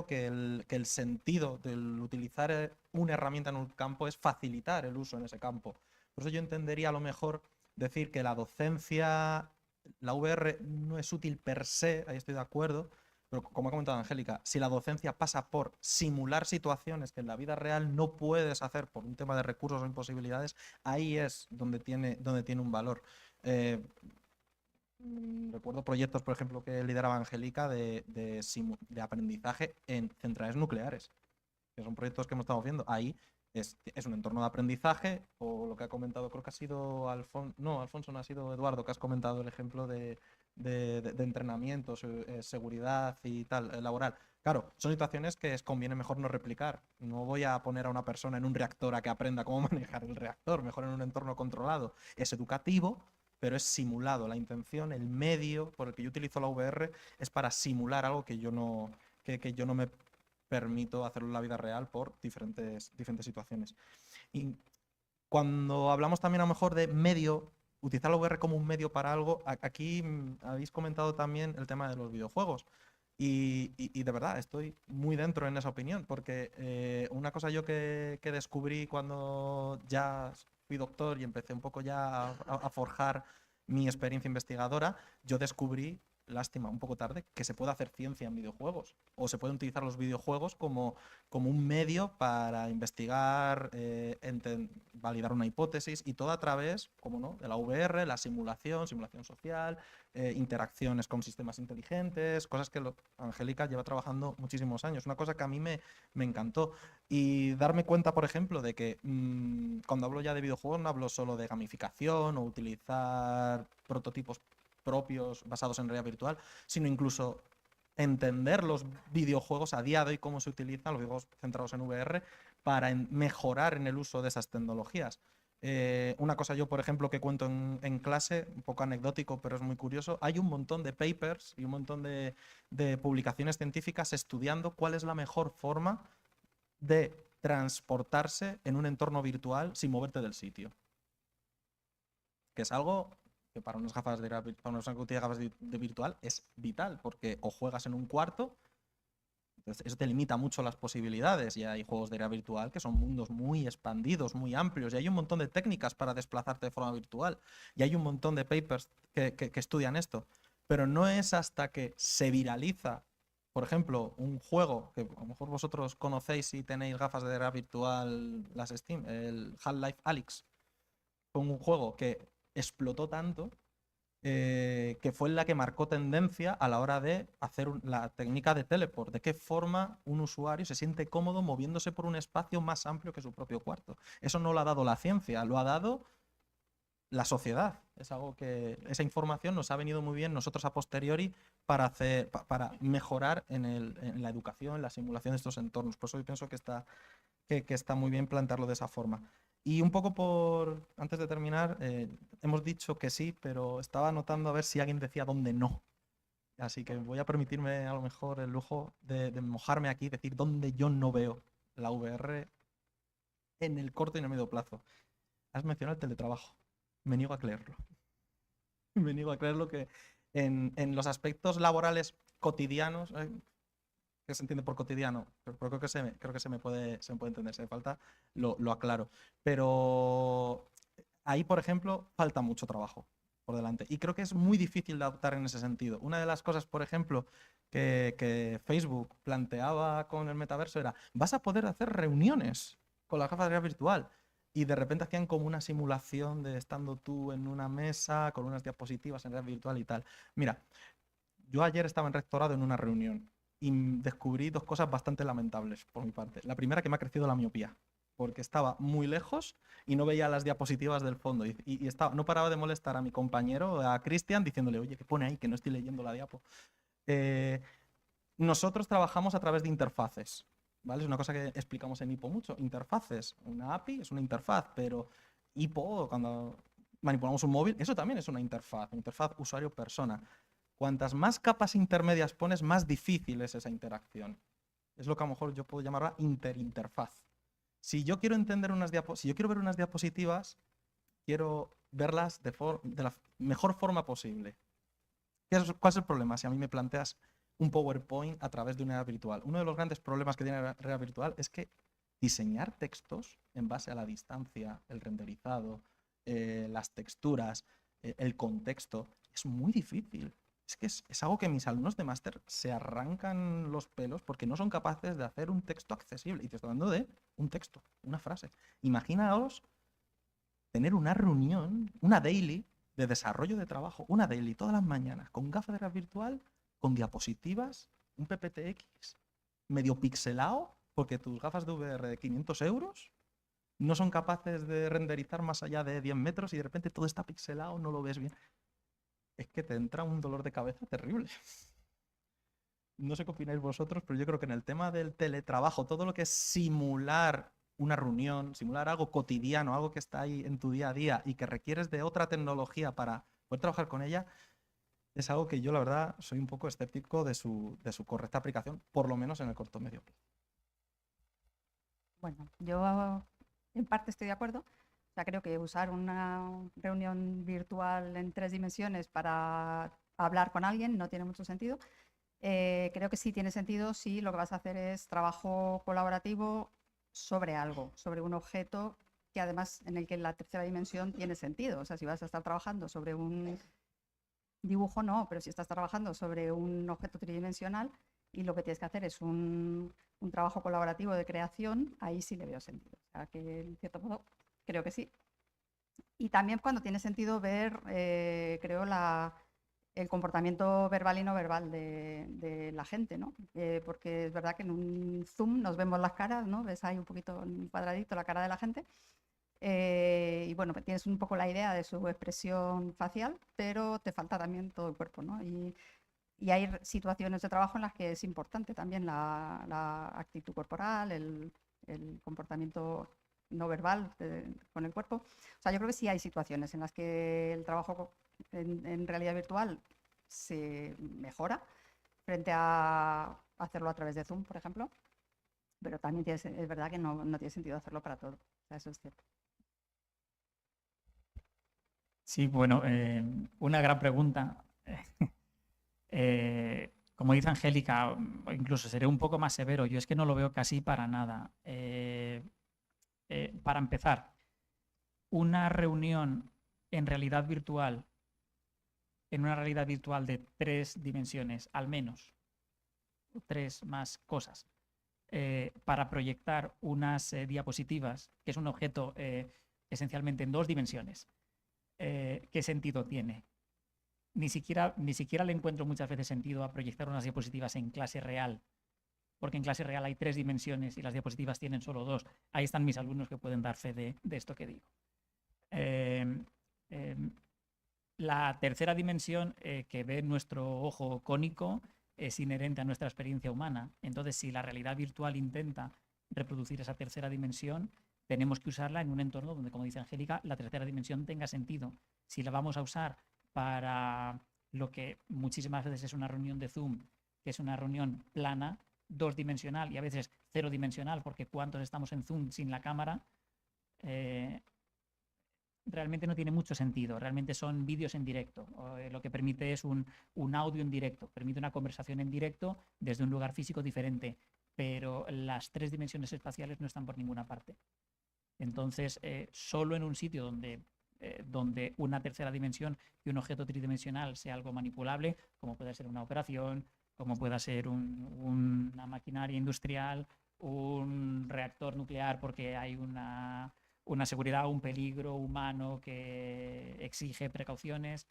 Speaker 5: que el sentido del utilizar una herramienta en un campo es facilitar el uso en ese campo. Por eso yo entendería a lo mejor decir que la docencia, la VR no es útil per se, ahí estoy de acuerdo, pero como ha comentado Angélica, si la docencia pasa por simular situaciones que en la vida real no puedes hacer por un tema de recursos o imposibilidades, ahí es donde tiene un valor. Recuerdo proyectos, por ejemplo, que lideraba Angélica de aprendizaje en centrales nucleares, que son proyectos que hemos estado viendo. Ahí es un entorno de aprendizaje, o lo que ha comentado, creo que ha sido Alfonso, no, Alfonso no ha sido Eduardo, que has comentado el ejemplo de entrenamiento, seguridad y tal, laboral. Claro, son situaciones que conviene mejor no replicar. No voy a poner a una persona en un reactor a que aprenda cómo manejar el reactor, mejor en un entorno controlado. Es educativo, pero es simulado. La intención, el medio por el que yo utilizo la VR es para simular algo que yo no me permito hacerlo en la vida real por diferentes situaciones. Y cuando hablamos también a lo mejor de medio, utilizar la VR como un medio para algo, aquí habéis comentado también el tema de los videojuegos. Y de verdad, estoy muy dentro en esa opinión, porque una cosa yo que descubrí cuando ya fui doctor y empecé un poco ya a forjar mi experiencia investigadora, yo descubrí, lástima, un poco tarde, que se puede hacer ciencia en videojuegos, o se pueden utilizar los videojuegos como un medio para investigar, validar una hipótesis, y todo a través, como no, de la VR, la simulación social, interacciones con sistemas inteligentes, cosas que Angélica lleva trabajando muchísimos años. Una cosa que a mí me encantó. Y darme cuenta, por ejemplo, de que cuando hablo ya de videojuegos no hablo solo de gamificación o utilizar prototipos propios basados en realidad virtual, sino incluso entender los videojuegos a día de hoy, cómo se utilizan los videojuegos centrados en VR para mejorar en el uso de esas tecnologías. Una cosa yo, por ejemplo, que cuento en clase, un poco anecdótico, pero es muy curioso, hay un montón de papers y un montón de publicaciones científicas estudiando cuál es la mejor forma de transportarse en un entorno virtual sin moverte del sitio. Que es algo que para unas gafas de virtual es vital, porque o juegas en un cuarto, entonces eso te limita mucho las posibilidades, y hay juegos de realidad virtual que son mundos muy expandidos, muy amplios, y hay un montón de técnicas para desplazarte de forma virtual, y hay un montón de papers que estudian esto, pero no es hasta que se viraliza, por ejemplo, un juego que a lo mejor vosotros conocéis si tenéis gafas de realidad virtual, las Steam, el Half-Life Alyx, fue un juego que explotó tanto que fue la que marcó tendencia a la hora de hacer la técnica de teleport, de qué forma un usuario se siente cómodo moviéndose por un espacio más amplio que su propio cuarto. Eso no lo ha dado la ciencia, lo ha dado la sociedad. Es algo que esa información nos ha venido muy bien nosotros a posteriori para mejorar en la educación, en la simulación de estos entornos. Por eso yo pienso que está muy bien plantearlo de esa forma. Y un poco antes de terminar, hemos dicho que sí, pero estaba anotando a ver si alguien decía dónde no. Así que voy a permitirme a lo mejor el lujo de mojarme aquí y decir dónde yo no veo la VR en el corto y en el medio plazo. Has mencionado el teletrabajo. Me niego a creerlo. Me niego a creerlo que en los aspectos laborales cotidianos, ¿qué se entiende por cotidiano? Pero creo que se me puede entender. Si hace falta, lo aclaro. Pero ahí, por ejemplo, falta mucho trabajo por delante. Y creo que es muy difícil de adaptar en ese sentido. Una de las cosas, por ejemplo, que Facebook planteaba con el metaverso era: vas a poder hacer reuniones con las gafas de realidad virtual. Y de repente hacían como una simulación de estando tú en una mesa con unas diapositivas en realidad virtual y tal. Mira, yo ayer estaba en rectorado en una reunión y descubrí dos cosas bastante lamentables por mi parte. La primera, que me ha crecido la miopía, porque estaba muy lejos y no veía las diapositivas del fondo. Y no paraba de molestar a mi compañero, a Cristian, diciéndole: oye, ¿qué pone ahí? Que no estoy leyendo la diapo. Nosotros trabajamos a través de interfaces, ¿vale? Es una cosa que explicamos en IPO mucho. Interfaces. Una API es una interfaz, pero IPO, cuando manipulamos un móvil, eso también es una interfaz usuario-persona. Cuantas más capas intermedias pones, más difícil es esa interacción. Es lo que a lo mejor yo puedo llamarla interinterfaz. Si yo quiero entender si yo quiero ver unas diapositivas, quiero verlas de la mejor forma posible. ¿Cuál es el problema si a mí me planteas un PowerPoint a través de una realidad virtual? Uno de los grandes problemas que tiene la realidad virtual es que diseñar textos en base a la distancia, el renderizado, las texturas, el contexto, es muy difícil. Es que es algo que mis alumnos de máster se arrancan los pelos porque no son capaces de hacer un texto accesible. Y te estoy hablando de un texto, una frase. Imaginaos tener una reunión, una daily de desarrollo de trabajo, una daily todas las mañanas, con gafas de realidad virtual, con diapositivas, un PPTX medio pixelado, porque tus gafas de VR de 500 euros no son capaces de renderizar más allá de 10 metros y de repente todo está pixelado, no lo ves bien. Es que te entra un dolor de cabeza terrible. No sé qué opináis vosotros, pero yo creo que en el tema del teletrabajo, todo lo que es simular una reunión, simular algo cotidiano, algo que está ahí en tu día a día y que requieres de otra tecnología para poder trabajar con ella, es algo que yo, la verdad, soy un poco escéptico de su correcta aplicación, por lo menos en el corto medio plazo.
Speaker 4: Bueno, yo en parte estoy de acuerdo. O sea, creo que usar una reunión virtual en 3 dimensiones para hablar con alguien no tiene mucho sentido. Creo que sí tiene sentido si lo que vas a hacer es trabajo colaborativo sobre algo, sobre un objeto que además en el que la tercera dimensión tiene sentido. O sea, si vas a estar trabajando sobre un dibujo, no, pero si estás trabajando sobre un objeto tridimensional y lo que tienes que hacer es un trabajo colaborativo de creación, ahí sí le veo sentido. O sea, que en cierto modo creo que sí. Y también cuando tiene sentido ver, creo, el comportamiento verbal y no verbal de la gente, ¿no? Porque es verdad que en un Zoom nos vemos las caras, ¿no? Ves ahí un poquito en un cuadradito la cara de la gente. Y bueno, tienes un poco la idea de su expresión facial, pero te falta también todo el cuerpo, ¿no? Y hay situaciones de trabajo en las que es importante también la actitud corporal, el comportamiento no verbal con el cuerpo. O sea, yo creo que sí hay situaciones en las que el trabajo en realidad virtual se mejora frente a hacerlo a través de Zoom, por ejemplo, pero también es verdad que no tiene sentido hacerlo para todo. O sea, eso es cierto.
Speaker 3: Sí, bueno, una gran pregunta. Como dice Angélica, o incluso seré un poco más severo, yo es que no lo veo casi para nada. Para empezar, una reunión en realidad virtual, en una realidad virtual de 3 dimensiones, al menos, 3 más cosas, para proyectar unas diapositivas, que es un objeto esencialmente en 2 dimensiones. ¿Qué sentido tiene? Ni siquiera le encuentro muchas veces sentido a proyectar unas diapositivas en clase real, porque en clase real hay 3 dimensiones y las diapositivas tienen solo 2. Ahí están mis alumnos que pueden dar fe de esto que digo. La tercera dimensión que ve nuestro ojo cónico es inherente a nuestra experiencia humana. Entonces, si la realidad virtual intenta reproducir esa tercera dimensión, tenemos que usarla en un entorno donde, como dice Angélica, la tercera dimensión tenga sentido. Si la vamos a usar para lo que muchísimas veces es una reunión de Zoom, que es una reunión plana, 2-dimensional y a veces 0-dimensional, porque cuántos estamos en Zoom sin la cámara, realmente no tiene mucho sentido. Realmente son vídeos en directo. Lo que permite es un audio en directo, permite una conversación en directo desde un lugar físico diferente, pero las 3 dimensiones espaciales no están por ninguna parte. Entonces, solo en un sitio donde una tercera dimensión y un objeto tridimensional sea algo manipulable, como puede ser una operación, como pueda ser una maquinaria industrial, un reactor nuclear porque hay una seguridad, un peligro humano que exige precauciones,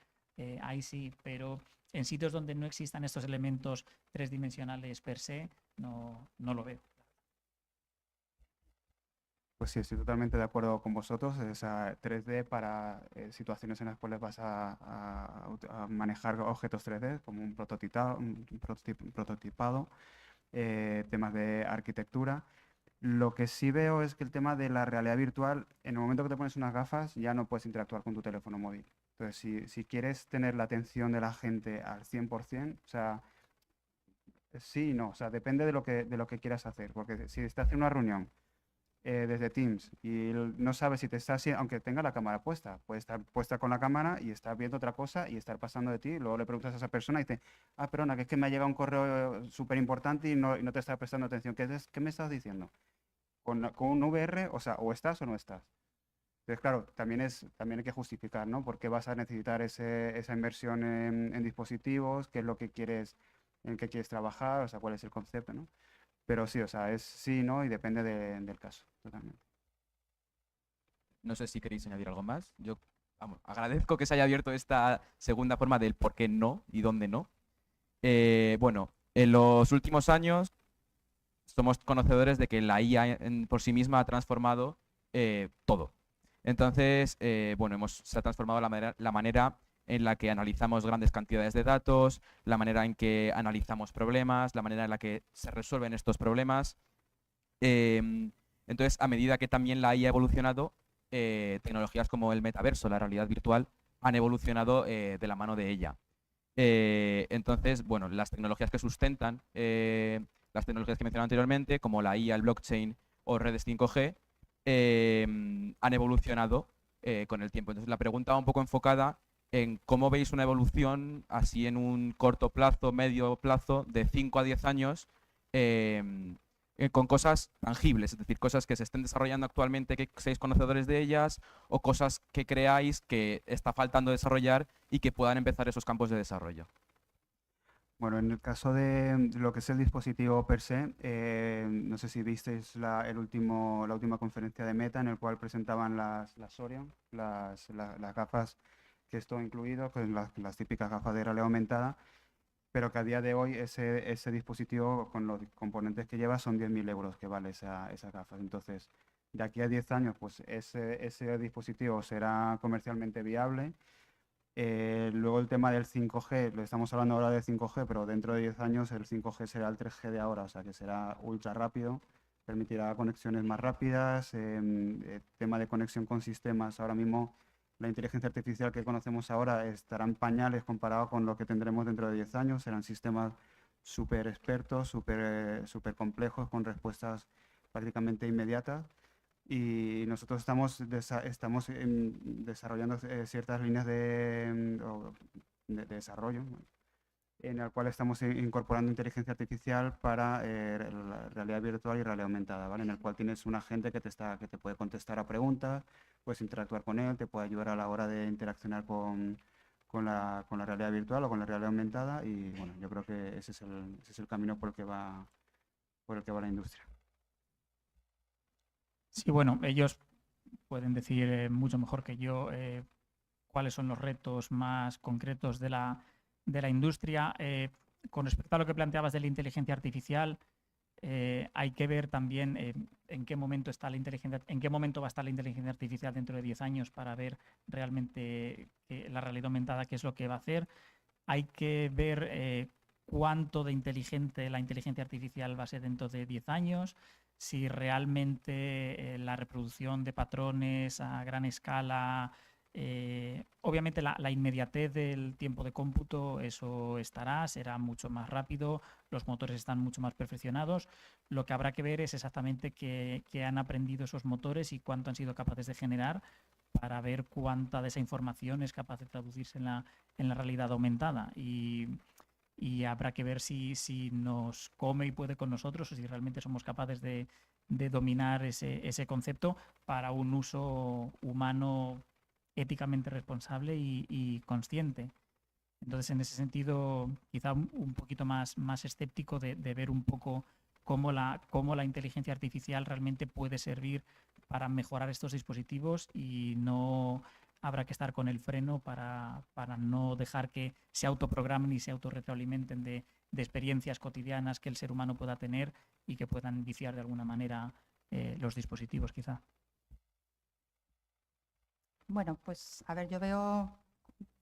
Speaker 3: ahí sí, pero en sitios donde no existan estos elementos 3-dimensionales per se, no lo veo.
Speaker 2: Pues sí, estoy totalmente de acuerdo con vosotros. Esa 3D para situaciones en las cuales vas a manejar objetos 3D, como un prototipado, temas de arquitectura. Lo que sí veo es que el tema de la realidad virtual, en el momento que te pones unas gafas, ya no puedes interactuar con tu teléfono móvil. Entonces, si quieres tener la atención de la gente al 100%, o sea, sí y no, o sea, depende de lo que quieras hacer. Porque si estás haciendo una reunión desde Teams y no sabes si te está haciendo, aunque tenga la cámara puesta, puede estar puesta con la cámara y estar viendo otra cosa y estar pasando de ti, luego le preguntas a esa persona y dice, perdona, que es que me ha llegado un correo súper importante y no te está prestando atención. ¿Qué me estás diciendo? Con un VR, o sea, o estás o no estás. Entonces, claro, también hay que justificar, ¿no? ¿Por qué vas a necesitar esa inversión en dispositivos? ¿Qué es lo que quieres, en qué quieres trabajar? O sea, ¿cuál es el concepto, ¿no? Pero sí, o sea, es sí, no, y depende del caso, totalmente.
Speaker 1: No sé si queréis añadir algo más. Yo, vamos, agradezco que se haya abierto esta segunda forma del por qué no y dónde no. Bueno, en los últimos años somos conocedores de que la IA por sí misma ha transformado todo. Entonces, bueno, se ha transformado la manera en la que analizamos grandes cantidades de datos, la manera en que analizamos problemas, la manera en la que se resuelven estos problemas. Entonces, a medida que también la IA ha evolucionado, tecnologías como el metaverso, la realidad virtual, han evolucionado de la mano de ella. Entonces, bueno, las tecnologías que sustentan, las tecnologías que he mencionado anteriormente, como la IA, el blockchain o redes 5G, han evolucionado con el tiempo. Entonces, la pregunta va un poco enfocada en cómo veis una evolución así en un corto plazo, medio plazo, de 5 a 10 años, con cosas tangibles, es decir, cosas que se estén desarrollando actualmente, que seáis conocedores de ellas, o cosas que creáis que está faltando desarrollar y que puedan empezar esos campos de desarrollo.
Speaker 2: Bueno, en el caso de lo que es el dispositivo per se, no sé si visteis la última conferencia de Meta en el cual presentaban las Orion, las gafas que esto incluido, pues las típicas gafas de realidad aumentada, pero que a día de hoy ese dispositivo con los componentes que lleva son 10.000 euros que vale esa gafas. Entonces, de aquí a 10 años, pues ese dispositivo será comercialmente viable. Luego el tema del 5G, lo estamos hablando ahora del 5G, pero dentro de 10 años el 5G será el 3G de ahora, o sea que será ultra rápido, permitirá conexiones más rápidas, tema de conexión con sistemas. Ahora mismo la inteligencia artificial que conocemos ahora estará en pañales comparado con lo que tendremos dentro de 10 años, serán sistemas súper expertos, súper complejos, con respuestas prácticamente inmediatas. Y nosotros estamos desarrollando ciertas líneas de desarrollo, ¿no? En el cual estamos incorporando inteligencia artificial para la realidad virtual y realidad aumentada, ¿vale? En el cual tienes un agente que te puede contestar a preguntas, puedes interactuar con él, te puede ayudar a la hora de interaccionar con la realidad virtual o con la realidad aumentada, y bueno, yo creo que ese es el camino por el que va la industria.
Speaker 3: Sí, bueno, ellos pueden decir mucho mejor que yo cuáles son los retos más concretos de la industria. Con respecto a lo que planteabas de la inteligencia artificial, hay que ver también en qué momento está en qué momento va a estar la inteligencia artificial dentro de 10 años para ver realmente la realidad aumentada qué es lo que va a hacer. Hay que ver cuánto de inteligente la inteligencia artificial va a ser dentro de 10 años, si realmente la reproducción de patrones a gran escala, obviamente la inmediatez del tiempo de cómputo, eso será mucho más rápido, los motores están mucho más perfeccionados. Lo que habrá que ver es exactamente qué han aprendido esos motores y cuánto han sido capaces de generar para ver cuánta de esa información es capaz de traducirse en la realidad aumentada. Y habrá que ver si nos come y puede con nosotros o si realmente somos capaces de dominar ese concepto para un uso humano éticamente responsable y consciente. Entonces, en ese sentido, quizá un poquito más escéptico de ver un poco cómo la inteligencia artificial realmente puede servir para mejorar estos dispositivos, y no habrá que estar con el freno para no dejar que se autoprogramen y se autorretroalimenten de experiencias cotidianas que el ser humano pueda tener y que puedan viciar de alguna manera los dispositivos, quizá.
Speaker 4: Bueno, pues a ver, yo veo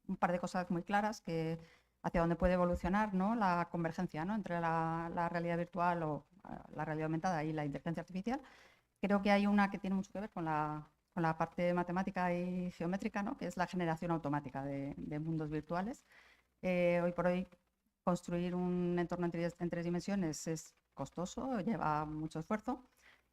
Speaker 4: un par de cosas muy claras que hacia dónde puede evolucionar, ¿no?, la convergencia, ¿no?, entre la realidad virtual o la realidad aumentada y la inteligencia artificial. Creo que hay una que tiene mucho que ver con la parte matemática y geométrica, ¿no?, que es la generación automática de mundos virtuales. Hoy por hoy construir un entorno en tres dimensiones es costoso, lleva mucho esfuerzo.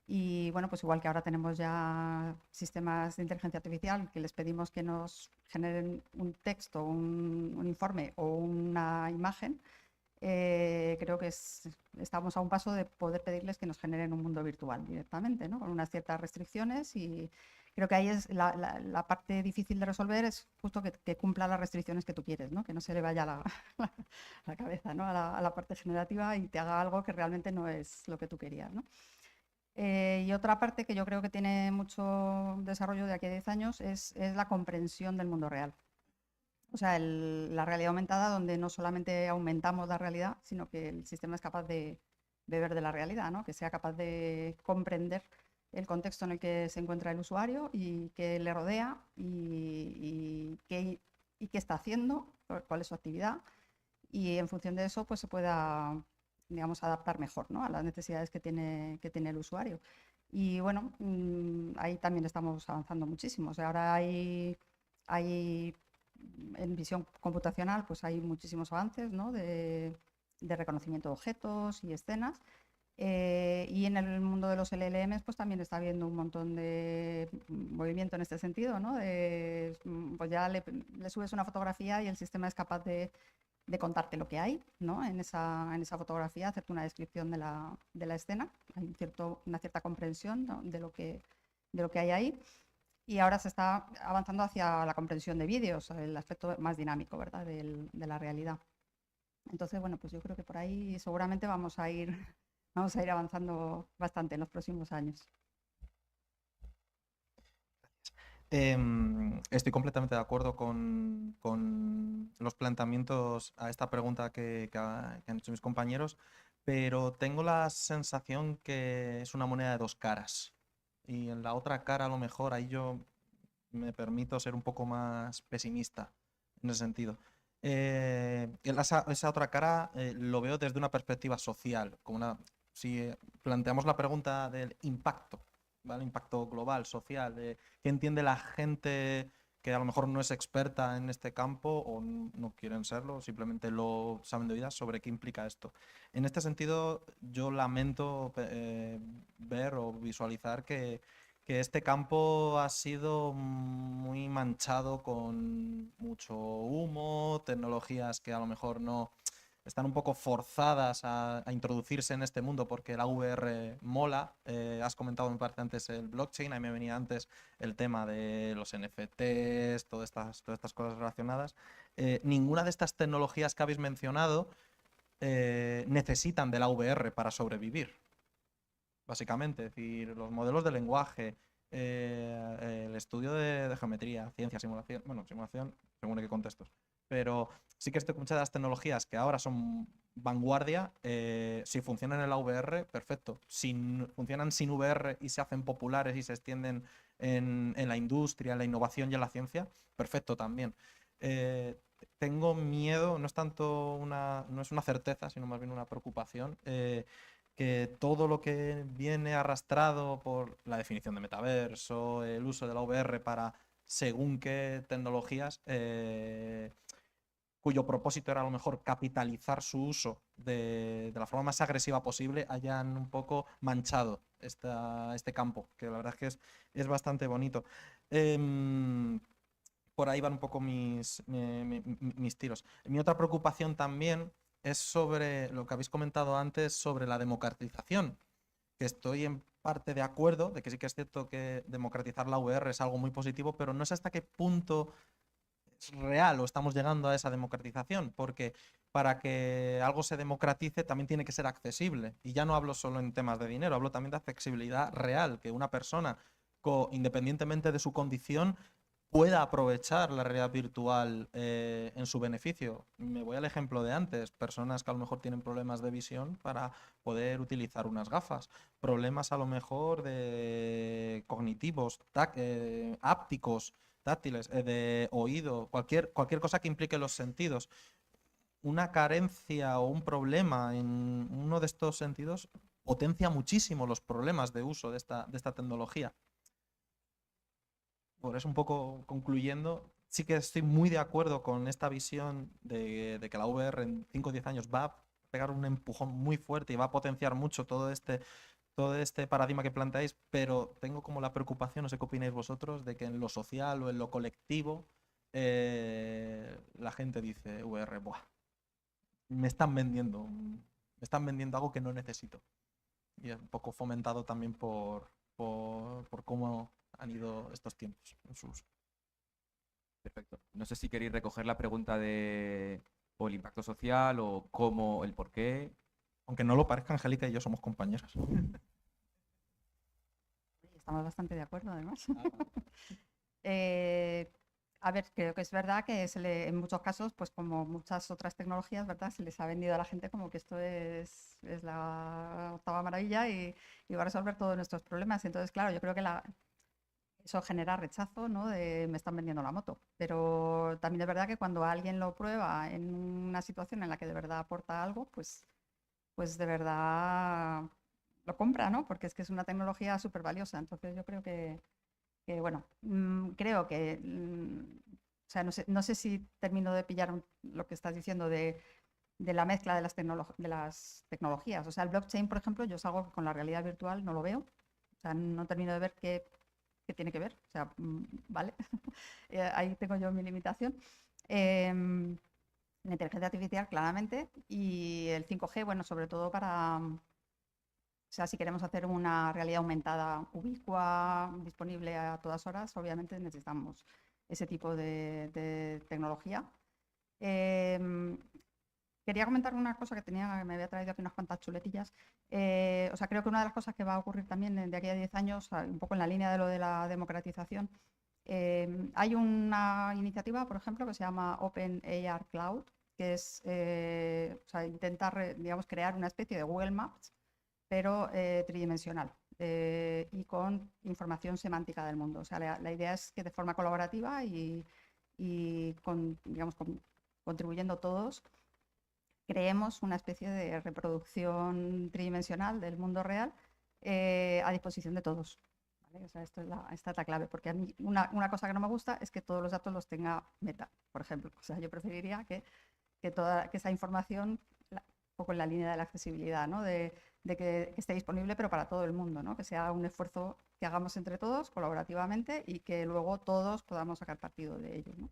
Speaker 4: Y bueno, pues igual que ahora tenemos ya sistemas de inteligencia artificial que les pedimos que nos generen un texto, un informe o una imagen, creo que estamos a un paso de poder pedirles que nos generen un mundo virtual directamente, ¿no?, con unas ciertas restricciones, y creo que ahí es la parte difícil de resolver, es justo que cumpla las restricciones que tú quieres, ¿no?, que no se le vaya la cabeza, ¿no?, a la parte generativa y te haga algo que realmente no es lo que tú querías, ¿no? Y otra parte que yo creo que tiene mucho desarrollo de aquí a 10 años es la comprensión del mundo real. O sea, la realidad aumentada, donde no solamente aumentamos la realidad, sino que el sistema es capaz de ver de la realidad, ¿no?, que sea capaz de comprender el contexto en el que se encuentra el usuario y qué le rodea y qué está haciendo, cuál es su actividad, y en función de eso pues se pueda, digamos, adaptar mejor, ¿no?, a las necesidades que tiene el usuario. Y bueno, ahí también estamos avanzando muchísimo. O sea, ahora hay en visión computacional pues hay muchísimos avances, ¿no?, de reconocimiento de objetos y escenas. Y en el mundo de los LLMs pues también está habiendo un montón de movimiento en este sentido, ¿no?, pues ya le subes una fotografía y el sistema es capaz de contarte lo que hay, ¿no?, en esa fotografía, hacerte una descripción de la escena. Hay una cierta comprensión, ¿no?, de lo que hay ahí. Y ahora se está avanzando hacia la comprensión de vídeos, el aspecto más dinámico, ¿verdad?, de la realidad. Entonces, bueno, pues yo creo que por ahí seguramente vamos a ir avanzando bastante en los próximos años.
Speaker 5: Estoy completamente de acuerdo con los planteamientos a esta pregunta que han hecho mis compañeros, pero tengo la sensación que es una moneda de dos caras. Y en la otra cara, a lo mejor, ahí yo me permito ser un poco más pesimista en ese sentido. Esa otra cara lo veo desde una perspectiva social. Si planteamos la pregunta del impacto, ¿vale? Impacto global, social, ¿qué entiende la gente que a lo mejor no es experta en este campo o no quieren serlo, simplemente lo saben de oídas, sobre qué implica esto? En este sentido, yo lamento ver o visualizar que este campo ha sido muy manchado con mucho humo, tecnologías que a lo mejor no están un poco forzadas a introducirse en este mundo porque la VR mola. Has comentado, me parece, antes el blockchain, a mí me venía antes el tema de los NFTs, todas estas cosas relacionadas. Ninguna de estas tecnologías que habéis mencionado necesitan de la VR para sobrevivir, básicamente. Es decir, los modelos de lenguaje, el estudio de geometría, ciencia, simulación, bueno, simulación según en qué contextos. Pero sí que estoy con muchas de las tecnologías que ahora son vanguardia, si funcionan en la VR, perfecto. Si funcionan sin VR y se hacen populares y se extienden en la industria, en la innovación y en la ciencia, perfecto también. Tengo miedo, no es tanto no es una certeza, sino más bien una preocupación, que todo lo que viene arrastrado por la definición de metaverso, el uso de la VR para según qué tecnologías, cuyo propósito era a lo mejor capitalizar su uso de la forma más agresiva posible, hayan un poco manchado este campo, que la verdad es que es bastante bonito. Por ahí van un poco mis tiros. Mi otra preocupación también es sobre lo que habéis comentado antes sobre la democratización, que estoy en parte de acuerdo, de que sí que es cierto que democratizar la VR es algo muy positivo, pero no sé hasta qué punto es real o estamos llegando a esa democratización, porque para que algo se democratice también tiene que ser accesible. Y ya no hablo solo en temas de dinero, hablo también de accesibilidad real, que una persona, independientemente de su condición, pueda aprovechar la realidad virtual en su beneficio. Me voy al ejemplo de antes, personas que a lo mejor tienen problemas de visión para poder utilizar unas gafas, problemas a lo mejor de cognitivos, ápticos, táctiles, de oído, cualquier cosa que implique los sentidos. Una carencia o un problema en uno de estos sentidos potencia muchísimo los problemas de uso de esta tecnología. Por eso un poco concluyendo, sí que estoy muy de acuerdo con esta visión de que la VR en 5 o 10 años va a pegar un empujón muy fuerte y va a potenciar mucho todo este paradigma que planteáis, pero tengo como la preocupación, no sé qué opináis vosotros, de que en lo social o en lo colectivo la gente dice, VR, buah, me están vendiendo algo que no necesito. Y es un poco fomentado también por cómo han ido estos tiempos en su uso.
Speaker 1: Perfecto. No sé si queréis recoger la pregunta de o el impacto social o cómo, el por qué.
Speaker 5: Aunque no lo parezca, Angélica y yo somos compañeras.
Speaker 4: Estamos bastante de acuerdo, además. A ver, creo que es verdad que en muchos casos, pues como muchas otras tecnologías, ¿verdad? Se les ha vendido a la gente como que esto es la octava maravilla y va a resolver todos nuestros problemas. Entonces, claro, yo creo que eso genera rechazo, ¿no? De me están vendiendo la moto. Pero también es verdad que cuando alguien lo prueba en una situación en la que de verdad aporta algo, pues de verdad lo compra, ¿no? Porque es que es una tecnología súper valiosa. Entonces yo creo que bueno, creo que, o sea, no sé si termino de pillar lo que estás diciendo de la mezcla de las tecnologías. O sea, el blockchain, por ejemplo, yo es algo que con la realidad virtual no lo veo. O sea, no termino de ver qué tiene que ver. O sea, vale, ahí tengo yo mi limitación. La inteligencia artificial, claramente, y el 5G, bueno, sobre todo o sea, si queremos hacer una realidad aumentada ubicua, disponible a todas horas, obviamente necesitamos ese tipo de tecnología. Quería comentar una cosa que me había traído aquí unas cuantas chuletillas. O sea, creo que una de las cosas que va a ocurrir también de aquí a 10 años, un poco en la línea de lo de la democratización, hay una iniciativa, por ejemplo, que se llama Open AR Cloud, que es o sea, intentar, digamos, crear una especie de Google Maps, pero tridimensional y con información semántica del mundo. O sea, la idea es que de forma colaborativa y digamos, contribuyendo todos, creemos una especie de reproducción tridimensional del mundo real a disposición de todos. ¿Vale? O sea, esta es la clave, porque a mí una cosa que no me gusta es que todos los datos los tenga Meta, por ejemplo. O sea, yo preferiría que esa información, un poco en la línea de la accesibilidad, ¿no? de que esté disponible, pero para todo el mundo, ¿no? Que sea un esfuerzo que hagamos entre todos, colaborativamente, y que luego todos podamos sacar partido de ello, ¿no?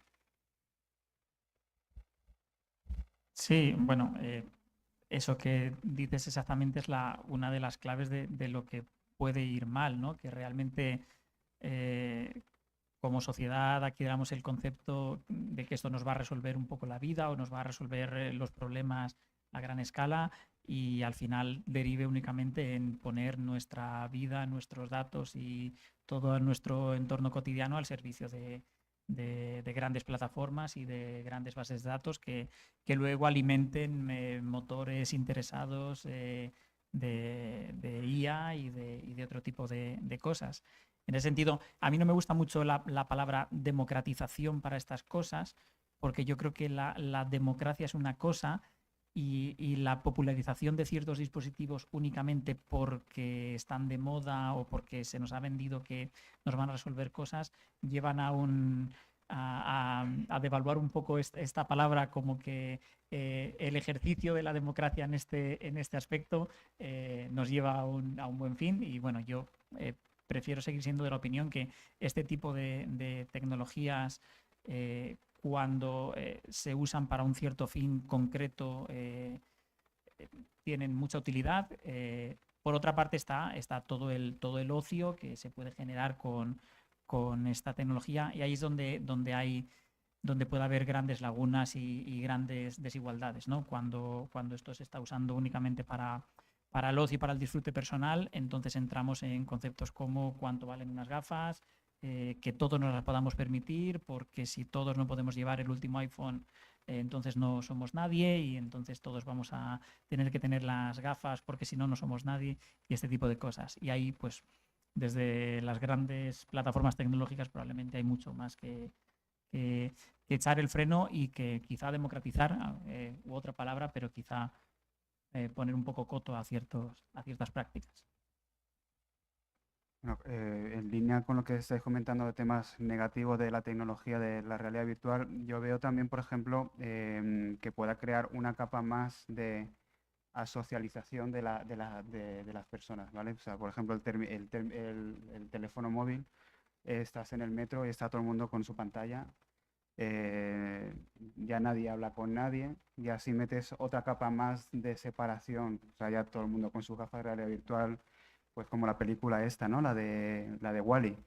Speaker 3: Sí, bueno, eso que dices exactamente es una de las claves de lo que puede ir mal, ¿no? Que realmente como sociedad adquiramos el concepto de que esto nos va a resolver un poco la vida o nos va a resolver los problemas a gran escala y al final derive únicamente en poner nuestra vida, nuestros datos y todo nuestro entorno cotidiano al servicio de grandes plataformas y de grandes bases de datos que luego alimenten motores interesados de IA y de otro tipo de cosas. En ese sentido, a mí no me gusta mucho la palabra democratización para estas cosas, porque yo creo que la democracia es una cosa y la popularización de ciertos dispositivos únicamente porque están de moda o porque se nos ha vendido que nos van a resolver cosas, llevan a devaluar un poco esta palabra, como que el ejercicio de la democracia en este aspecto nos lleva a un buen fin. Y bueno, yo prefiero seguir siendo de la opinión que este tipo de tecnologías, cuando se usan para un cierto fin concreto, tienen mucha utilidad. Por otra parte está todo el ocio que se puede generar con esta tecnología, y ahí es donde puede haber grandes lagunas y grandes desigualdades, ¿no? Cuando esto se está usando únicamente para el ocio y para el disfrute personal, entonces entramos en conceptos como cuánto valen unas gafas, que todos nos las podamos permitir, porque si todos no podemos llevar el último iPhone, entonces no somos nadie, y entonces todos vamos a tener que tener las gafas porque si no, no somos nadie, y este tipo de cosas. Y ahí, pues, desde las grandes plataformas tecnológicas probablemente hay mucho más que echar el freno y que quizá democratizar, u otra palabra, pero quizá poner un poco coto a ciertas prácticas.
Speaker 2: Bueno, en línea con lo que estáis comentando de temas negativos de la tecnología, de la realidad virtual, yo veo también, por ejemplo, que pueda crear una capa más de asocialización de las personas, ¿vale? O sea, por ejemplo, el teléfono móvil, estás en el metro y está todo el mundo con su pantalla, ya nadie habla con nadie, y así metes otra capa más de separación, o sea, ya todo el mundo con sus gafas de realidad virtual, pues como la película esta, ¿no? La de Wall-E,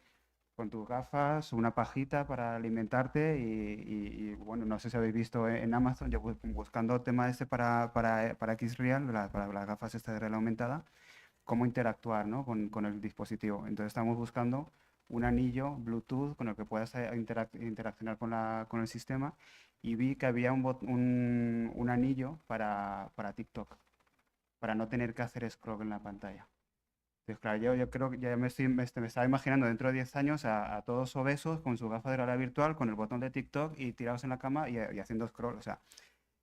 Speaker 2: con tus gafas, una pajita para alimentarte bueno, no sé si habéis visto en Amazon, yo buscando tema este para Xreal, para las gafas esta de realidad aumentada, cómo interactuar, ¿no? con el dispositivo. Entonces estamos buscando un anillo Bluetooth con el que puedas interaccionar con el sistema, y vi que había un anillo para TikTok, para no tener que hacer scroll en la pantalla. Entonces, claro, yo creo que ya me estaba imaginando dentro de 10 años a todos obesos con su gafa de realidad virtual, con el botón de TikTok y tirados en la cama y haciendo scroll. O sea,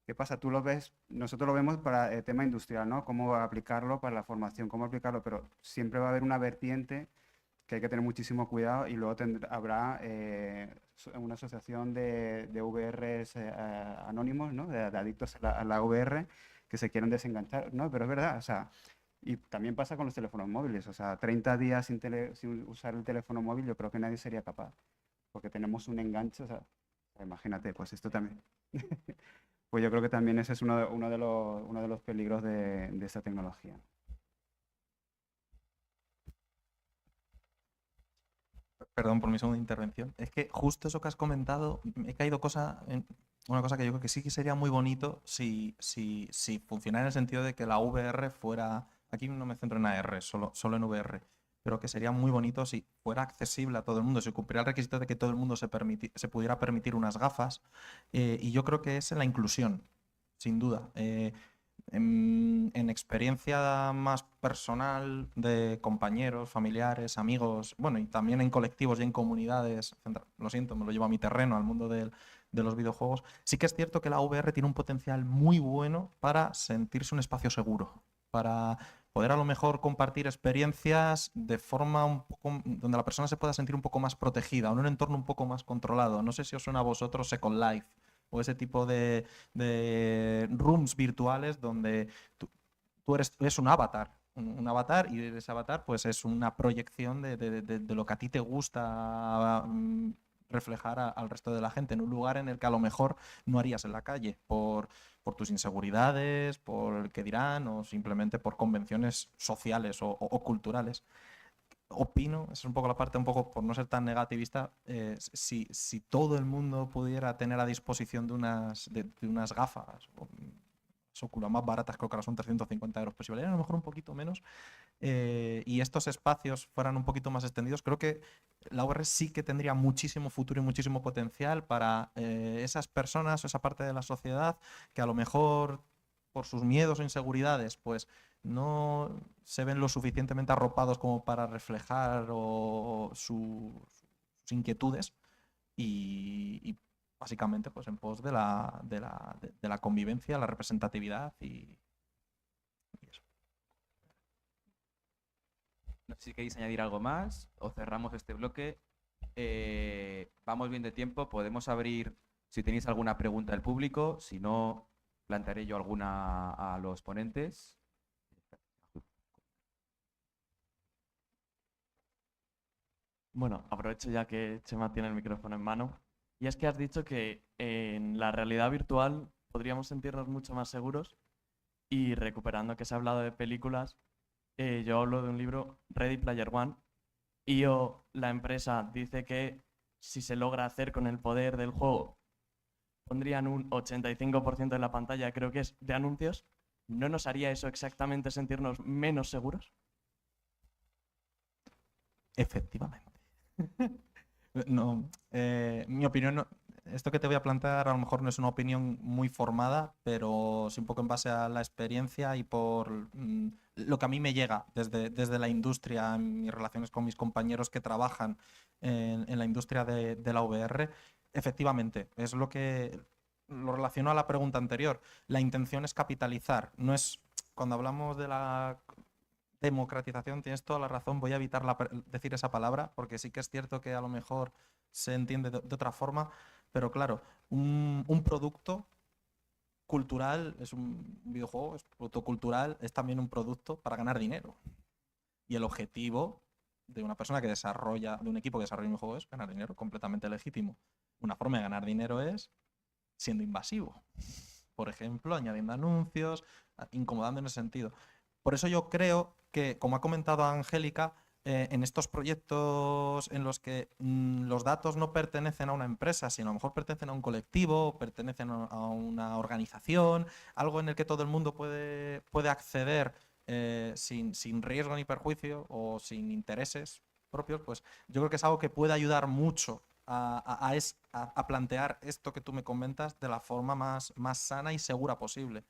Speaker 2: ¿qué pasa? Tú lo ves, nosotros lo vemos para el tema industrial, ¿no? Cómo aplicarlo para la formación, cómo aplicarlo, pero siempre va a haber una vertiente que hay que tener muchísimo cuidado, y luego habrá una asociación de VRs anónimos, ¿no? De adictos a la VR, que se quieren desenganchar, ¿no? Pero es verdad, o sea, y también pasa con los teléfonos móviles, o sea, 30 días sin usar el teléfono móvil, yo creo que nadie sería capaz, porque tenemos un enganche, o sea, imagínate, pues esto también. Pues yo creo que también ese es uno de los peligros de esta tecnología.
Speaker 5: Perdón por mi segunda intervención. Es que justo eso que has comentado, he caído en una cosa que yo creo que sí que sería muy bonito si funcionara en el sentido de que la VR fuera, aquí no me centro en AR, solo en VR, pero que sería muy bonito si fuera accesible a todo el mundo, si cumpliera el requisito de que todo el mundo se pudiera permitir unas gafas, y yo creo que es en la inclusión, sin duda. En experiencia más personal de compañeros, familiares, amigos, bueno, y también en colectivos y en comunidades, lo siento, me lo llevo a mi terreno, al mundo de los videojuegos, sí que es cierto que la VR tiene un potencial muy bueno para sentirse un espacio seguro, para poder a lo mejor compartir experiencias de forma un poco, donde la persona se pueda sentir un poco más protegida, en un entorno un poco más controlado. No sé si os suena a vosotros Second Life o ese tipo de rooms virtuales donde tú eres un avatar, y ese avatar pues es una proyección de lo que a ti te gusta reflejar al resto de la gente, en un lugar en el que a lo mejor no harías en la calle por tus inseguridades, por el que dirán, o simplemente por convenciones sociales o culturales. Opino, esa es un poco la parte, un poco por no ser tan negativista, si todo el mundo pudiera tener a disposición de unas gafas, Oculus más baratas, creo que ahora son 350 euros, pero si valieran a lo mejor un poquito menos, y estos espacios fueran un poquito más extendidos, creo que la VR sí que tendría muchísimo futuro y muchísimo potencial para esas personas o esa parte de la sociedad que a lo mejor por sus miedos o inseguridades, pues no se ven lo suficientemente arropados como para reflejar sus inquietudes y básicamente pues en pos de la convivencia, la representatividad y eso.
Speaker 1: No sé si queréis añadir algo más o cerramos este bloque. Vamos bien de tiempo, podemos abrir si tenéis alguna pregunta del público, si no, plantearé yo alguna a los ponentes.
Speaker 6: Bueno, aprovecho ya que Chema tiene el micrófono en mano. Y es que has dicho que en la realidad virtual podríamos sentirnos mucho más seguros y recuperando que se ha hablado de películas, yo hablo de un libro, Ready Player One, y la empresa dice que si se logra hacer con el poder del juego, pondrían un 85% de la pantalla, creo que es, de anuncios. ¿No nos haría eso exactamente sentirnos menos seguros?
Speaker 5: Efectivamente. No, mi opinión, esto que te voy a plantear a lo mejor no es una opinión muy formada, pero sí un poco en base a la experiencia y por lo que a mí me llega desde la industria, en mis relaciones con mis compañeros que trabajan en la industria de la VR. Efectivamente, es lo que lo relaciono a la pregunta anterior. La intención es capitalizar, no es cuando hablamos de la democratización, tienes toda la razón, voy a evitar decir esa palabra, porque sí que es cierto que a lo mejor se entiende de otra forma, pero claro, un producto cultural es un videojuego, es un producto cultural, es también un producto para ganar dinero. Y el objetivo de una persona que desarrolla, de un equipo que desarrolla un juego es ganar dinero, completamente legítimo. Una forma de ganar dinero es siendo invasivo. Por ejemplo, añadiendo anuncios, incomodando en ese sentido. Por eso yo creo que, como ha comentado Angélica, en estos proyectos en los que los datos no pertenecen a una empresa, sino a lo mejor pertenecen a un colectivo, pertenecen a una organización, algo en el que todo el mundo puede acceder sin riesgo ni perjuicio o sin intereses propios, pues yo creo que es algo que puede ayudar mucho a plantear esto que tú me comentas de la forma más sana y segura posible.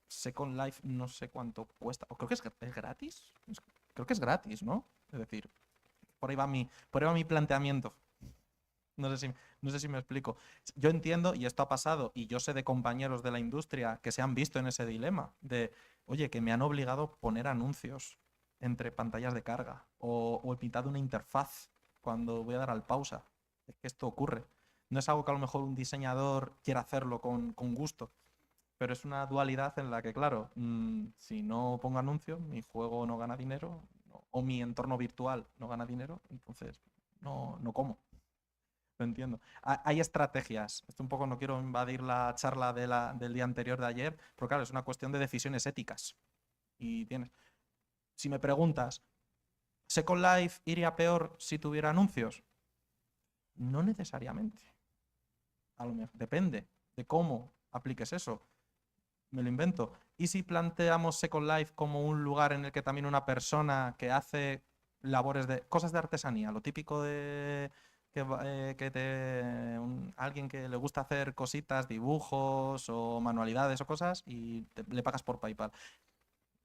Speaker 5: Second Life no sé cuánto cuesta, o creo que es gratis. Creo que es gratis, ¿no? Es decir, por ahí va mi planteamiento. No sé si me explico. Yo entiendo, y esto ha pasado, y yo sé de compañeros de la industria que se han visto en ese dilema de, oye, que me han obligado a poner anuncios entre pantallas de carga o en mitad de una interfaz cuando voy a dar al pausa. Es que esto ocurre. No es algo que a lo mejor un diseñador quiera hacerlo con gusto, pero es una dualidad en la que, claro, si no pongo anuncios, mi juego no gana dinero o mi entorno virtual no gana dinero, entonces no como. Lo entiendo. Hay estrategias. Esto un poco no quiero invadir la charla del día anterior de ayer, pero claro, es una cuestión de decisiones éticas. Y si me preguntas, ¿Second Life iría peor si tuviera anuncios? No necesariamente. A lo mejor depende de cómo apliques eso. Me lo invento. ¿Y si planteamos Second Life como un lugar en el que también una persona que hace labores de cosas de artesanía, lo típico de alguien que le gusta hacer cositas, dibujos o manualidades o cosas y le pagas por PayPal?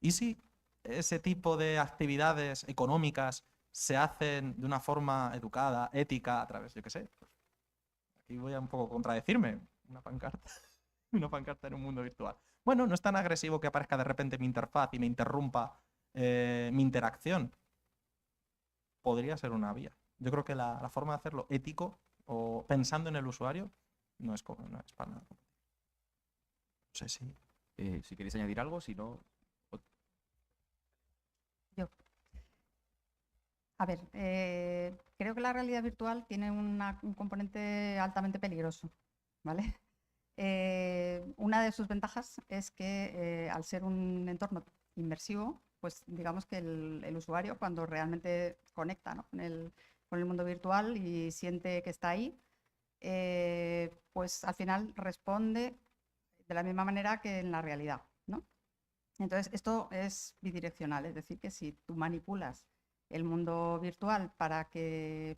Speaker 5: ¿Y si ese tipo de actividades económicas se hacen de una forma educada, ética, a través, yo qué sé? Aquí voy a un poco contradecirme. Una pancarta. Una pancarta en un mundo virtual. Bueno, no es tan agresivo que aparezca de repente mi interfaz y me interrumpa mi interacción. Podría ser una vía. Yo creo que la forma de hacerlo ético o pensando en el usuario no es para nada. No sé si...
Speaker 1: Si queréis añadir algo, si no...
Speaker 4: Yo. A ver, creo que la realidad virtual tiene un componente altamente peligroso, ¿vale? Una de sus ventajas es que al ser un entorno inmersivo, pues digamos que el usuario cuando realmente conecta, ¿no?, con el mundo virtual y siente que está ahí, pues al final responde de la misma manera que en la realidad, ¿no? Entonces, esto es bidireccional, es decir, que si tú manipulas el mundo virtual para que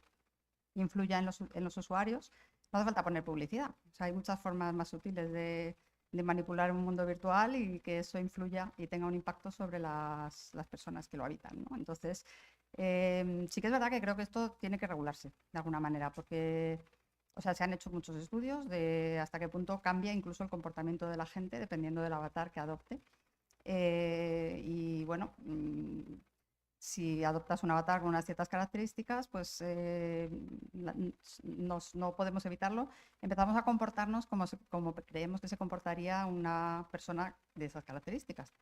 Speaker 4: influya en los usuarios, no hace falta poner publicidad. O sea, hay muchas formas más sutiles de manipular un mundo virtual y que eso influya y tenga un impacto sobre las personas que lo habitan, ¿no? Entonces, sí que es verdad que creo que esto tiene que regularse de alguna manera, porque, o sea, se han hecho muchos estudios de hasta qué punto cambia incluso el comportamiento de la gente dependiendo del avatar que adopte. Y bueno, si adoptas un avatar con unas ciertas características, pues no podemos evitarlo. Empezamos a comportarnos como creemos que se comportaría una persona de esas características.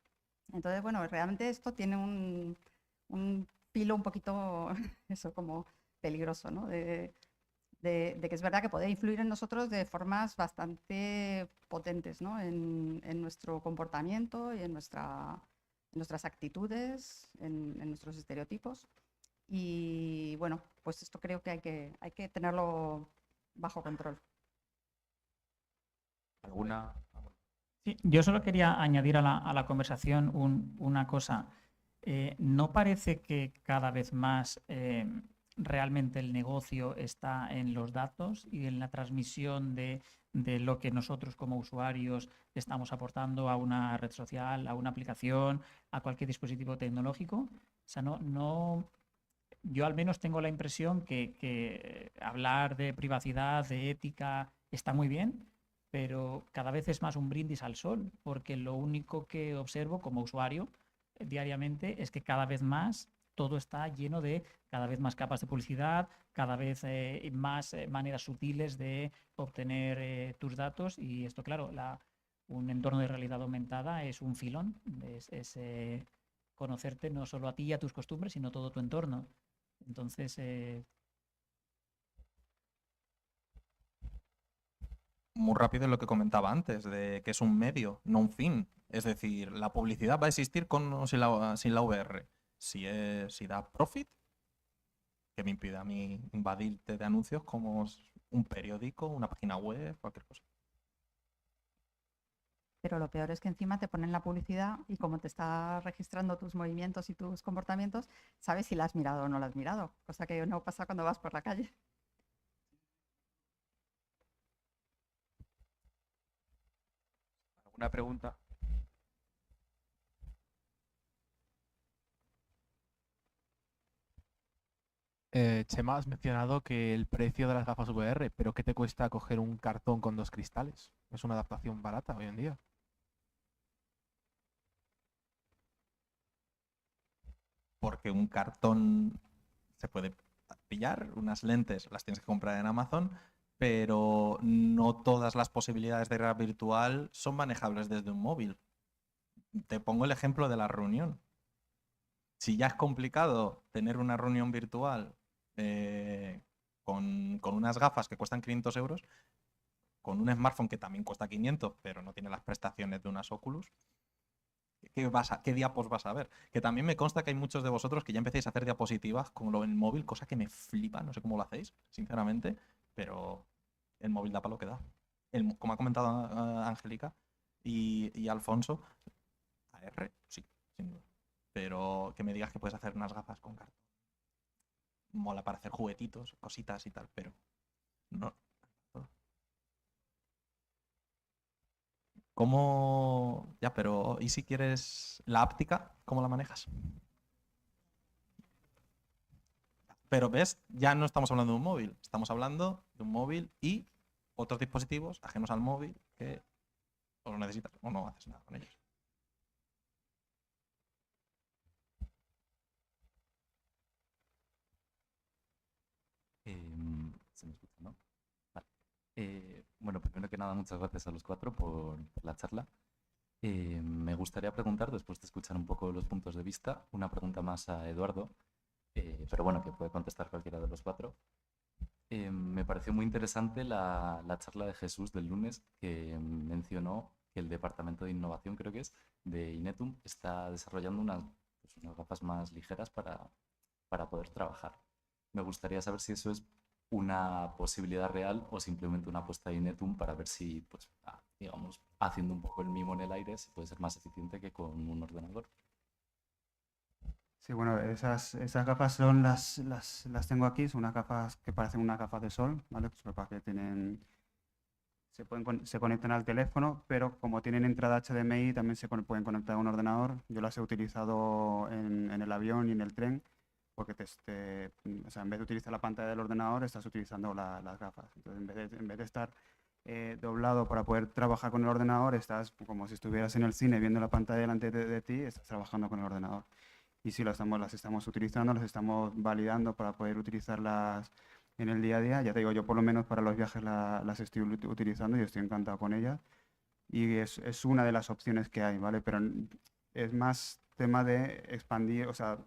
Speaker 4: Entonces, bueno, realmente esto tiene un filo un poquito, eso, como peligroso, ¿no? De que es verdad que puede influir en nosotros de formas bastante potentes, ¿no? En nuestro comportamiento y en nuestras actitudes, en nuestros estereotipos. Y bueno, pues esto creo que hay que tenerlo bajo control.
Speaker 1: ¿Alguna?
Speaker 3: Sí, yo solo quería añadir a la conversación una cosa. ¿No parece que cada vez más realmente el negocio está en los datos y en la transmisión de lo que nosotros como usuarios estamos aportando a una red social, a una aplicación, a cualquier dispositivo tecnológico? O sea, yo al menos tengo la impresión que hablar de privacidad, de ética, está muy bien, pero cada vez es más un brindis al sol, porque lo único que observo como usuario diariamente es que cada vez más todo está lleno de cada vez más capas de publicidad, cada vez más maneras sutiles de obtener tus datos y esto, claro, un entorno de realidad aumentada es un filón, es conocerte no solo a ti y a tus costumbres, sino todo tu entorno. Entonces,
Speaker 5: Muy rápido en lo que comentaba antes, de que es un medio, no un fin. Es decir, la publicidad va a existir con o sin la VR. Si da profit, que me impide a mí invadirte de anuncios como un periódico, una página web, cualquier cosa.
Speaker 4: Pero lo peor es que encima te ponen la publicidad y como te está registrando tus movimientos y tus comportamientos, sabes si la has mirado o no la has mirado, cosa que no pasa cuando vas por la calle.
Speaker 1: ¿Alguna pregunta?
Speaker 7: Chema, has mencionado que el precio de las gafas VR, pero ¿qué te cuesta coger un cartón con 2 cristales? Es una adaptación barata hoy en día.
Speaker 5: Porque un cartón se puede pillar, unas lentes las tienes que comprar en Amazon, pero no todas las posibilidades de realidad virtual son manejables desde un móvil. Te pongo el ejemplo de la reunión. Si ya es complicado tener una reunión virtual con unas gafas que cuestan 500 euros, con un smartphone que también cuesta 500, pero no tiene las prestaciones de unas Oculus, ¿qué diapos vas a ver? Que también me consta que hay muchos de vosotros que ya empecéis a hacer diapositivas con lo en el móvil, cosa que me flipa, no sé cómo lo hacéis, sinceramente, pero el móvil da para lo que da. Como ha comentado Angélica y Alfonso, AR, sí, sin duda. Pero que me digas que puedes hacer unas gafas con cartón. Mola para hacer juguetitos, cositas y tal, pero no. ¿Cómo? Ya, pero ¿y si quieres la áptica? ¿Cómo la manejas? Pero ves, ya no estamos hablando de un móvil, estamos hablando de un móvil y otros dispositivos ajenos al móvil que o lo necesitas o no haces nada con ellos.
Speaker 8: ¿Se me escucha, no? Vale. Bueno, primero que nada, muchas gracias a los cuatro por la charla. Me gustaría preguntar, después de escuchar un poco los puntos de vista, una pregunta más a Eduardo, pero bueno, que puede contestar cualquiera de los cuatro. Me pareció muy interesante la charla de Jesús del lunes, que mencionó que el Departamento de Innovación, creo que es, de Inetum, está desarrollando unas gafas más ligeras para poder trabajar. Me gustaría saber si eso es una posibilidad real o simplemente una apuesta de Inetum para ver si, pues, digamos, haciendo un poco el mimo en el aire se puede ser más eficiente que con un ordenador.
Speaker 2: Sí, bueno, esas gafas son las tengo aquí, son unas gafas que parecen unas gafas de sol, ¿vale? Pues lo que pasa es que se conectan al teléfono, pero como tienen entrada HDMI también pueden conectar a un ordenador. Yo las he utilizado en el avión y en el tren, porque o sea, en vez de utilizar la pantalla del ordenador, estás utilizando las gafas. Entonces, en vez de estar doblado para poder trabajar con el ordenador, estás como si estuvieras en el cine viendo la pantalla delante de ti, estás trabajando con el ordenador. Y sí, las estamos utilizando, las estamos validando para poder utilizarlas en el día a día. Ya te digo, yo por lo menos para los viajes las estoy utilizando y estoy encantado con ellas. Y es una de las opciones que hay, ¿vale? Pero es más tema de expandir, o sea,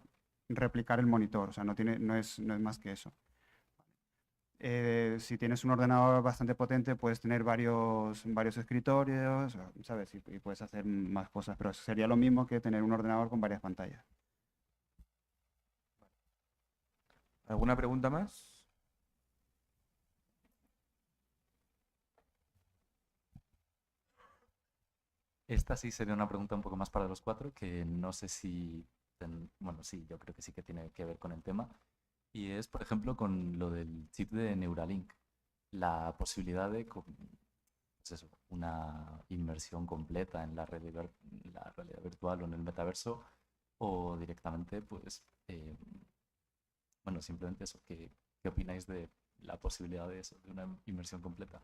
Speaker 2: replicar el monitor, o sea, no es más que eso. Si tienes un ordenador bastante potente, puedes tener varios escritorios, ¿sabes? Y puedes hacer más cosas, pero sería lo mismo que tener un ordenador con varias pantallas.
Speaker 1: ¿Alguna pregunta más?
Speaker 8: Esta sí sería una pregunta un poco más para los cuatro, que no sé si... Bueno, sí, yo creo que sí que tiene que ver con el tema. Y es, por ejemplo, con lo del chip de Neuralink. La posibilidad de, pues eso, una inmersión completa en la realidad virtual o en el metaverso, o directamente, pues, bueno, simplemente eso. ¿Qué opináis de la posibilidad de eso, de una inmersión completa?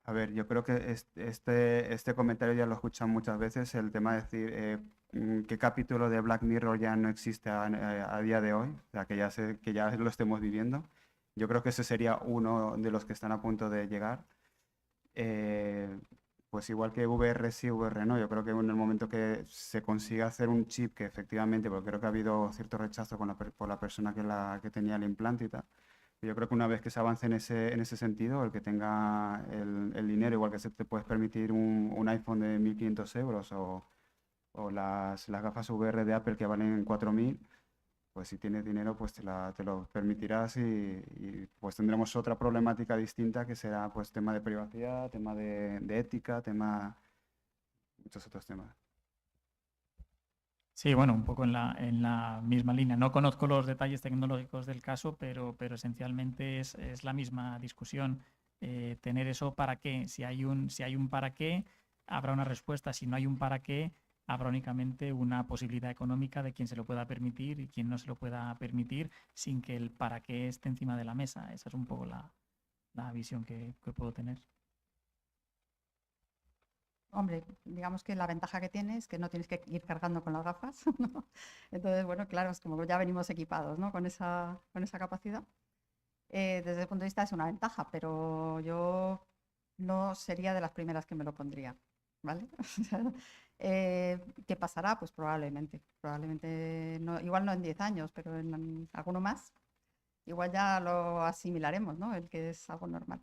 Speaker 2: A ver, yo creo que este comentario ya lo he escuchado muchas veces, el tema de decir qué capítulo de Black Mirror ya no existe a día de hoy, o sea, que ya lo estemos viviendo. Yo creo que ese sería uno de los que están a punto de llegar. Pues igual que VR sí, VR no, yo creo que en el momento que se consiga hacer un chip que efectivamente, porque creo que ha habido cierto rechazo por la persona que tenía el implante y tal. Yo creo que una vez que se avance en ese sentido, el que tenga el dinero, igual que te puedes permitir un iPhone de 1.500 euros o las gafas VR de Apple que valen 4.000, pues si tienes dinero, pues te lo permitirás y pues tendremos otra problemática distinta que será pues tema de privacidad, tema de ética, muchos otros temas.
Speaker 3: Sí, bueno, un poco en la misma línea. No conozco los detalles tecnológicos del caso, pero esencialmente es la misma discusión. Tener eso para qué. Si hay un para qué, habrá una respuesta. Si no hay un para qué, habrá únicamente una posibilidad económica de quien se lo pueda permitir y quien no se lo pueda permitir sin que el para qué esté encima de la mesa. Esa es un poco la visión que puedo tener.
Speaker 4: Hombre, digamos que la ventaja que tienes es que no tienes que ir cargando con las gafas, ¿no? Entonces, bueno, claro, es como ya venimos equipados, ¿no? Con esa capacidad. Desde el punto de vista es una ventaja, pero yo no sería de las primeras que me lo pondría, ¿vale? ¿Qué pasará? Pues probablemente no, igual no en 10 años, pero en alguno más, igual ya lo asimilaremos, ¿no? El que es algo normal.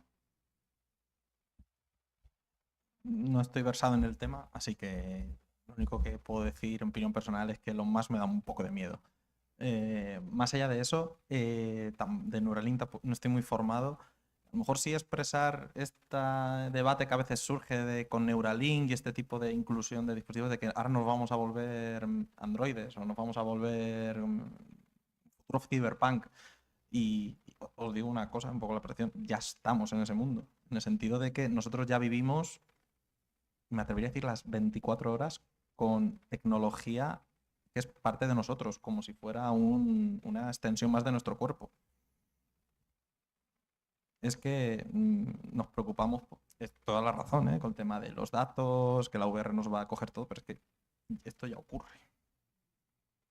Speaker 5: No estoy versado en el tema, así que lo único que puedo decir en opinión personal es que lo más me da un poco de miedo. Más allá de eso, de Neuralink no estoy muy formado. A lo mejor sí expresar este debate que a veces surge con Neuralink y este tipo de inclusión de dispositivos, de que ahora nos vamos a volver androides o nos vamos a volver futuro cyberpunk. Y os digo una cosa, un poco la presión, ya estamos en ese mundo, en el sentido de que nosotros ya vivimos, me atrevería a decir, las 24 horas con tecnología que es parte de nosotros, como si fuera una extensión más de nuestro cuerpo. Es que nos preocupamos, es toda la razón, con el tema de los datos, que la VR nos va a coger todo, pero es que esto ya ocurre.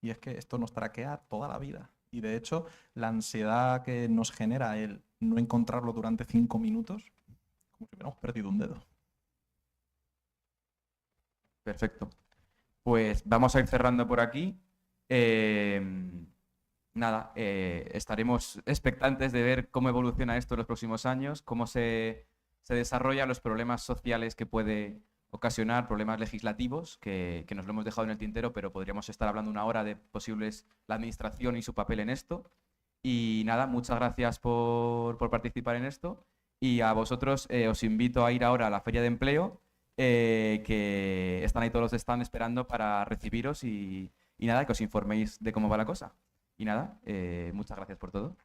Speaker 5: Y es que esto nos traquea toda la vida. Y de hecho, la ansiedad que nos genera el no encontrarlo durante 5 minutos, como si hubiéramos perdido un dedo.
Speaker 1: Perfecto. Pues vamos a ir cerrando por aquí. Nada, estaremos expectantes de ver cómo evoluciona esto en los próximos años, cómo se desarrollan los problemas sociales que puede ocasionar, problemas legislativos, que nos lo hemos dejado en el tintero, pero podríamos estar hablando una hora de posibles la administración y su papel en esto. Y nada, muchas gracias por participar en esto Y a vosotros os invito a ir ahora a la Feria de Empleo, que están ahí todos los stands esperando para recibiros y nada, que os informéis de cómo va la cosa. Y nada, muchas gracias por todo.